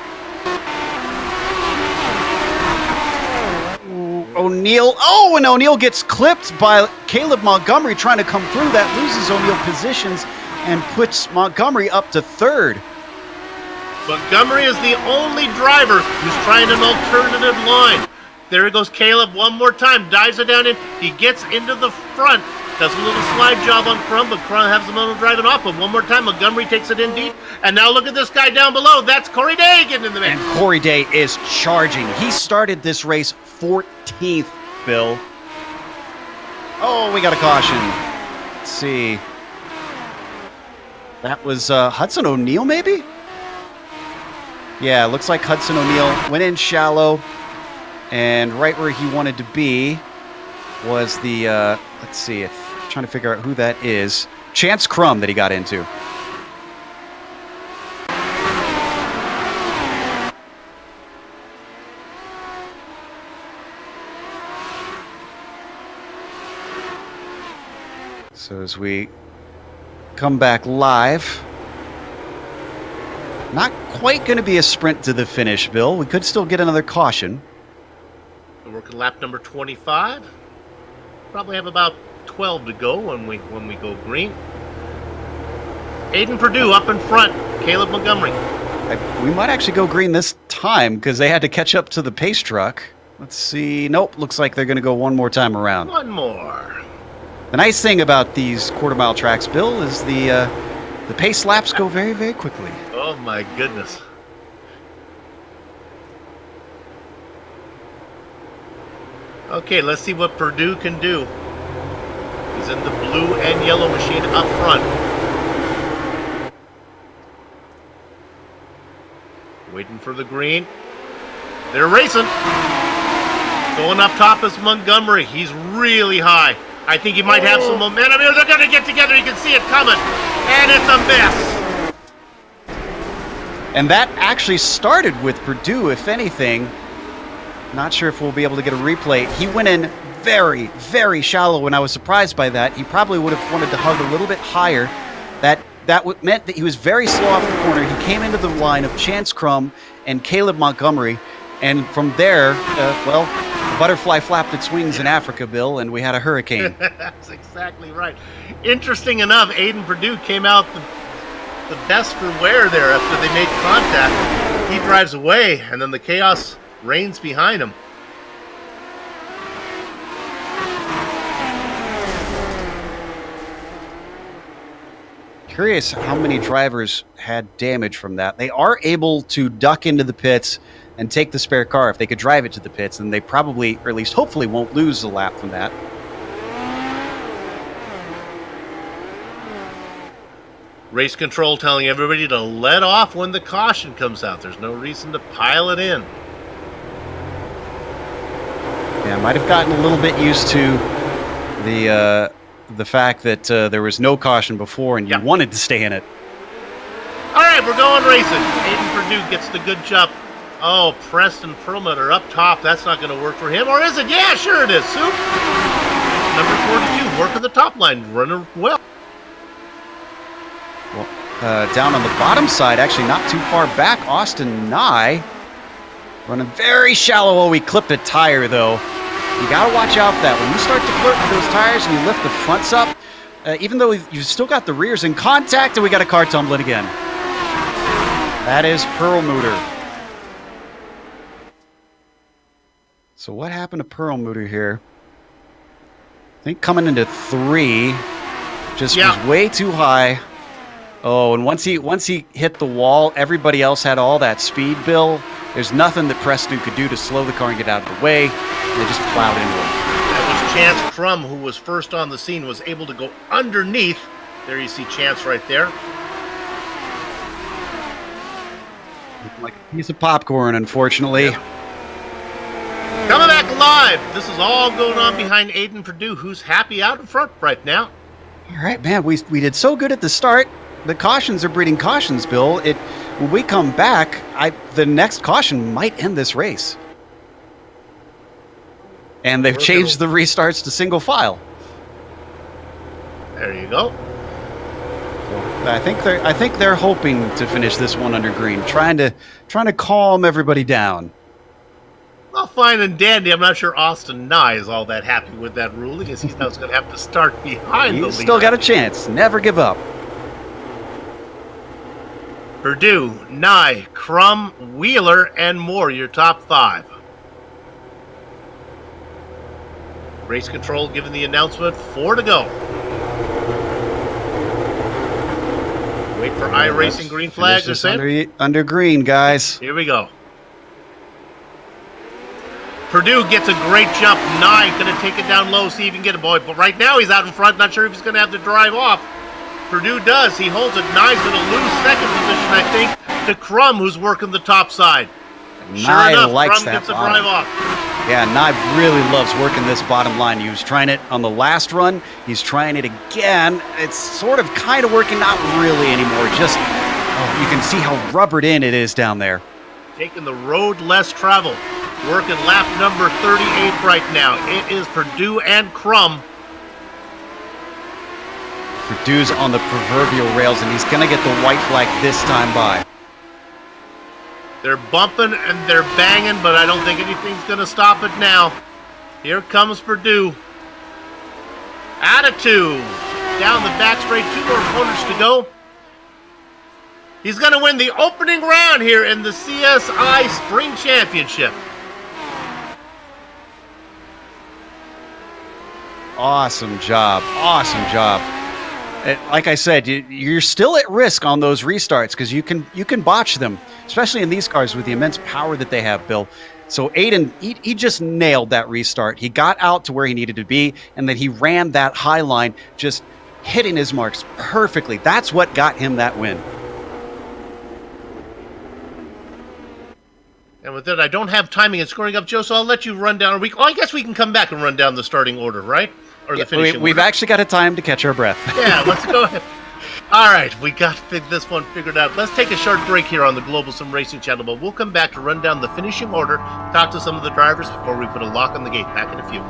O'Neill, and O'Neill gets clipped by Caleb Montgomery trying to come through. That loses O'Neill positions and puts Montgomery up to third. Montgomery is the only driver who's trying an alternative line. There goes Caleb one more time, dives it down in. He gets into the front, Does a little slide job on Crum, but Crum has the moment driving off. But one more time, Montgomery takes it in deep. And now look at this guy down below. That's Corey Day getting in the mix. And Corey Day is charging. He started this race 14th, Bill. Oh, we got a caution. Let's see. That was Hudson O'Neal, maybe? Yeah, looks like Hudson O'Neal went in shallow. And right where he wanted to be was the, let's see, I'm trying to figure out who that is. Chance Crum that he got into. So as we come back live, not quite going to be a sprint to the finish, Bill. We could still get another caution. We're working lap number 25. Probably have about 12 to go when we go green. Aiden Perdue up in front. Caleb Montgomery. We might actually go green this time because they had to catch up to the pace truck. Let's see. Nope. Looks like they're going to go one more time around. One more. The nice thing about these quarter-mile tracks, Bill, is the pace laps go very, very quickly. Oh, my goodness. Okay, let's see what Perdue can do. He's in the blue and yellow machine up front. Waiting for the green. They're racing. Going up top is Montgomery. He's really high. I think he might have some momentum here. They're going to get together. You can see it coming. And it's a miss. And that actually started with Perdue, if anything. Not sure if we'll be able to get a replay. He went in very, very shallow, and I was surprised by that. He probably would have wanted to hug a little bit higher. That meant that he was very slow off the corner. He came into the line of Chance Crum and Caleb Montgomery, and from there, well, the butterfly flapped its wings in Africa, Bill, and we had a hurricane. That's exactly right. Interesting enough, Aiden Perdue came out the best for wear there after they made contact. He drives away, and then the chaos reigns behind him. Curious how many drivers had damage from that. They are able to duck into the pits and take the spare car. If they could drive it to the pits, then they probably, or at least hopefully, won't lose a lap from that. Race control telling everybody to let off when the caution comes out. There's no reason to pile it in. Yeah, might have gotten a little bit used to the fact that there was no caution before and you wanted to stay in it. All right, we're going racing. Aiden Perdue gets the good jump. Oh, Preston Perlmutter up top. That's not going to work for him. Or is it? Yeah, sure it is. Soup. Number 42, working the top line. Running well. Well, down on the bottom side, actually not too far back, Austin Nye. Running very shallow. Oh, we clipped a tire, though. You got to watch out for that. When you start to flirt with those tires and you lift the fronts up, even though you've still got the rears in contact, and we got a car tumbling again. That is Perlmutter. So what happened to Perlmutter here? I think coming into 3 just was way too high. Oh, and once he hit the wall, everybody else had all that speed, Bill. There's nothing that Preston could do to slow the car and get out of the way. They just plowed into him. That was Chance Crum, who was first on the scene, was able to go underneath. There you see Chance right there. Like a piece of popcorn, unfortunately. Yeah. Coming back live. This is all going on behind Aiden Perdue, who's happy out in front right now. All right, man. We did so good at the start. The cautions are breeding cautions, Bill. When we come back, the next caution might end this race. And they've changed the restarts to single file. There you go. I think they're hoping to finish this one under green, trying to calm everybody down. Well, fine and dandy. I'm not sure Austin Nye is all that happy with that ruling, as he's now going to have to start behind the lead. He's still got a chance. Never give up. Perdue, Nye, Crum, Wheeler, and more, your top 5. Race control giving the announcement 4 to go. Wait for iRacing green flag. Just under green, guys. Here we go. Purdue gets a great jump. Nye going to take it down low, see if he can get a boy. But right now he's out in front. Not sure if he's going to have to drive off. Purdue does. He holds it. Nye's going to lose second position, I think, to Crum, who's working the top side. Nye sure enough, likes Crum that gets a drive off. Yeah, Nye really loves working this bottom line. He was trying it on the last run. He's trying it again. It's sort of kind of working, not really anymore. Just, oh, you can see how rubbered in it is down there. Taking the road less traveled. Working lap number 38 right now. It is Purdue and Crum. Purdue's on the proverbial rails, and he's going to get the white flag this time by. They're bumping and they're banging, but I don't think anything's going to stop it now. Here comes Purdue. Attitude. Down the back straight, 2 more corners to go. He's going to win the opening round here in the CSI Spring Championship. Awesome job. Awesome job. Like I said, you're still at risk on those restarts because you can botch them, especially in these cars with the immense power that they have, Bill. So Aiden, he just nailed that restart. He got out to where he needed to be, and then he ran that high line, just hitting his marks perfectly. That's what got him that win. And with that, I don't have timing and scoring up, Joe, so I'll let you run down. I guess we can come back and run down the starting order, right? Or the finishing order. We've actually got a time to catch our breath. Yeah, let's go ahead. All right, we got this one figured out. Let's take a short break here on the Global Sim Racing channel, but we'll come back to run down the finishing order, talk to some of the drivers before we put a lock on the gate. Back in a few.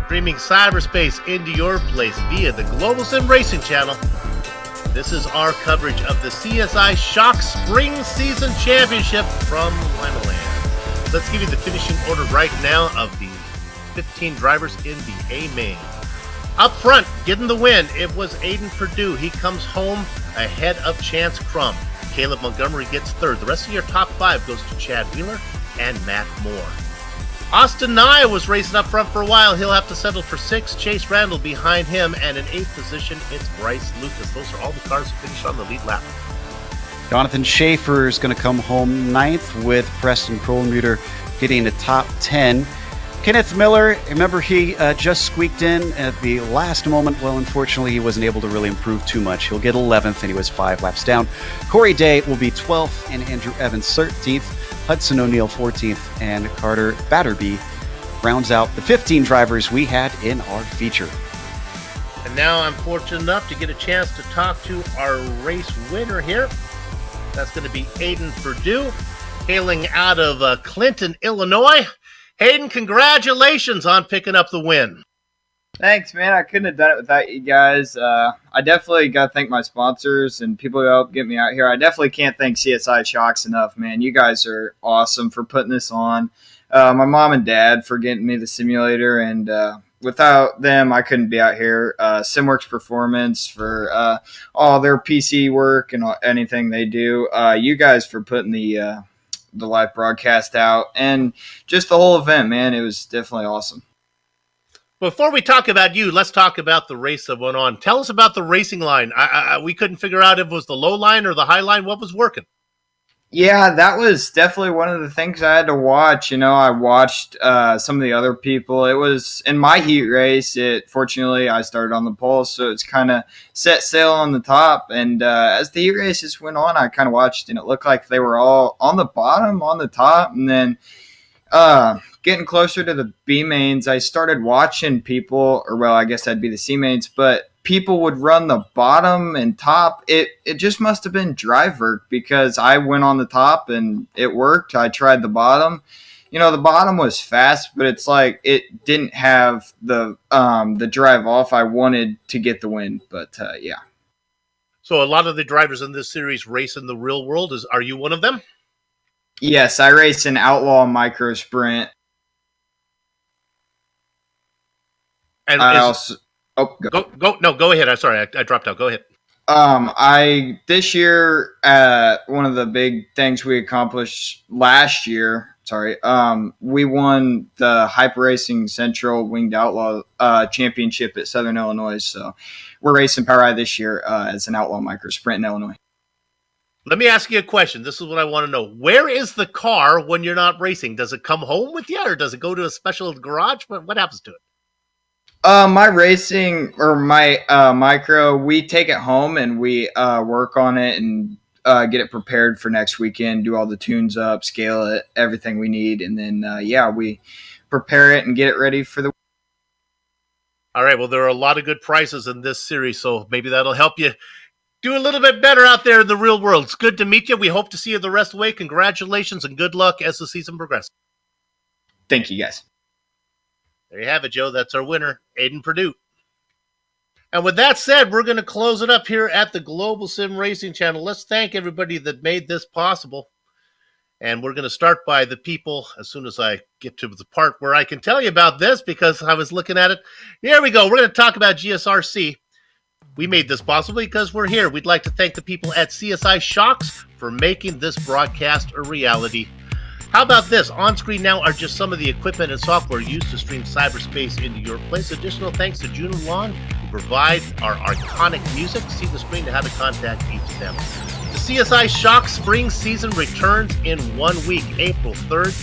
Streaming cyberspace into your place via the Global Sim Racing channel. This is our coverage of the CSI Shocks Spring Season Championship from Limaland. Let's give you the finishing order right now of the 15 drivers in the A-Main. Up front, getting the win, it was Aiden Perdue. He comes home ahead of Chance Crum. Caleb Montgomery gets third. The rest of your top 5 goes to Chad Wheeler and Matt Moore. Austin Nye was racing up front for a while. He'll have to settle for 6th. Chase Randall behind him, and in 8th position, it's Bryce Lucas. Those are all the cars who finished on the lead lap. Jonathan Schaefer is going to come home 9th, with Preston Krollmutter getting the top 10. Kenneth Miller, remember he just squeaked in at the last moment. Well, unfortunately, he wasn't able to really improve too much. He'll get 11th, and he was 5 laps down. Corey Day will be 12th, and Andrew Evans 13th. Hudson O'Neill 14th, and Carter Batterby rounds out the 15 drivers we had in our feature. And now I'm fortunate enough to get a chance to talk to our race winner here. That's going to be Aiden Perdue, hailing out of Clinton, Illinois. Hayden, congratulations on picking up the win. Thanks, man. I couldn't have done it without you guys. I definitely got to thank my sponsors and people who helped get me out here. I definitely can't thank CSI Shocks enough, man. You guys are awesome for putting this on. My mom and dad for getting me the simulator, and without them, I couldn't be out here. SimWorks Performance for all their PC work and anything they do. You guys for putting the live broadcast out, and just the whole event, man. It was definitely awesome. Before we talk about you, let's talk about the race that went on. Tell us about the racing line. We couldn't figure out if it was the low line or the high line. What was working? Yeah, that was definitely one of the things I had to watch. You know, I watched some of the other people. It was in my heat race. Fortunately, I started on the pole, so it's kind of set sail on the top. And as the heat races went on, I kind of watched, and it looked like they were all on the bottom, on the top, and then getting closer to the B mains, I started watching people, or well, I guess that'd be the C mains, but people would run the bottom and top. It just must have been drive work, because I went on the top and it worked. I tried the bottom. You know, the bottom was fast, but it's like it didn't have the drive off I wanted to get the win. But yeah. So a lot of the drivers in this series race in the real world. Are you one of them? Yes, I race an Outlaw Micro Sprint. And go ahead. I'm sorry, I dropped out. Go ahead. This year, one of the big things we accomplished last year. We won the Hyper Racing Central Winged Outlaw Championship at Southern Illinois. So we're racing Power Eye this year as an Outlaw Micro Sprint in Illinois. Let me ask you a question. This is what I want to know. Where is the car when you're not racing? Does it come home with you, or does it go to a special garage? What happens to it? My racing, or my micro, we take it home and we work on it and get it prepared for next weekend, do all the tunes up, scale it, everything we need. And then, we prepare it and get it ready for the. All right. Well, there are a lot of good prizes in this series, so maybe that'll help you do a little bit better out there in the real world. It's good to meet you. We hope to see you the rest of the way. Congratulations and good luck as the season progresses. Thank you, guys. There you have it, Joe. That's our winner, Aiden Perdue. And with that said, we're going to close it up here at the Global Sim Racing channel. Let's thank everybody that made this possible. And we're going to start by the people as soon as I get to the part where I can tell you about this, because I was looking at it. Here we go. We're going to talk about GSRC. We made this possible because we're here. We'd like to thank the people at CSI Shocks for making this broadcast a reality. How about this? On screen now are just some of the equipment and software used to stream cyberspace into your place. Additional thanks to June and Lon, who provide our iconic music. See the screen to how to contact each of them. The CSI Shocks spring season returns in 1 week, April 3rd.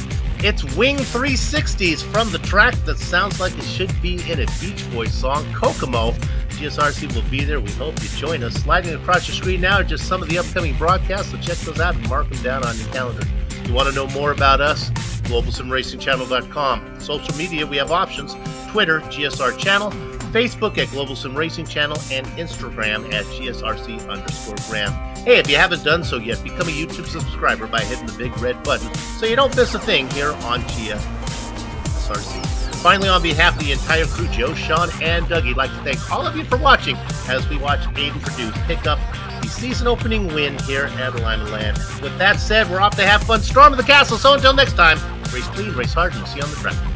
It's Wing 360s from the track that sounds like it should be in a Beach Boys song, Kokomo. GSRC will be there. We hope you join us. Sliding across your screen now are just some of the upcoming broadcasts, so check those out and mark them down on your calendar. If you want to know more about us, globalsimracingchannel.com. Social media, we have options. Twitter, GSR Channel. Facebook at Global Sim Racing Channel. And Instagram at GSRC_Graham. Hey, if you haven't done so yet, become a YouTube subscriber by hitting the big red button so you don't miss a thing here on GSRC. Finally, on behalf of the entire crew, Joe, Sean, and Dougie, I'd like to thank all of you for watching as we watch Aiden Purdue pick up the season opening win here at Limaland. With that said, we're off to have fun, storm of the castle. So until next time, race clean, race hard, and we'll see you on the track.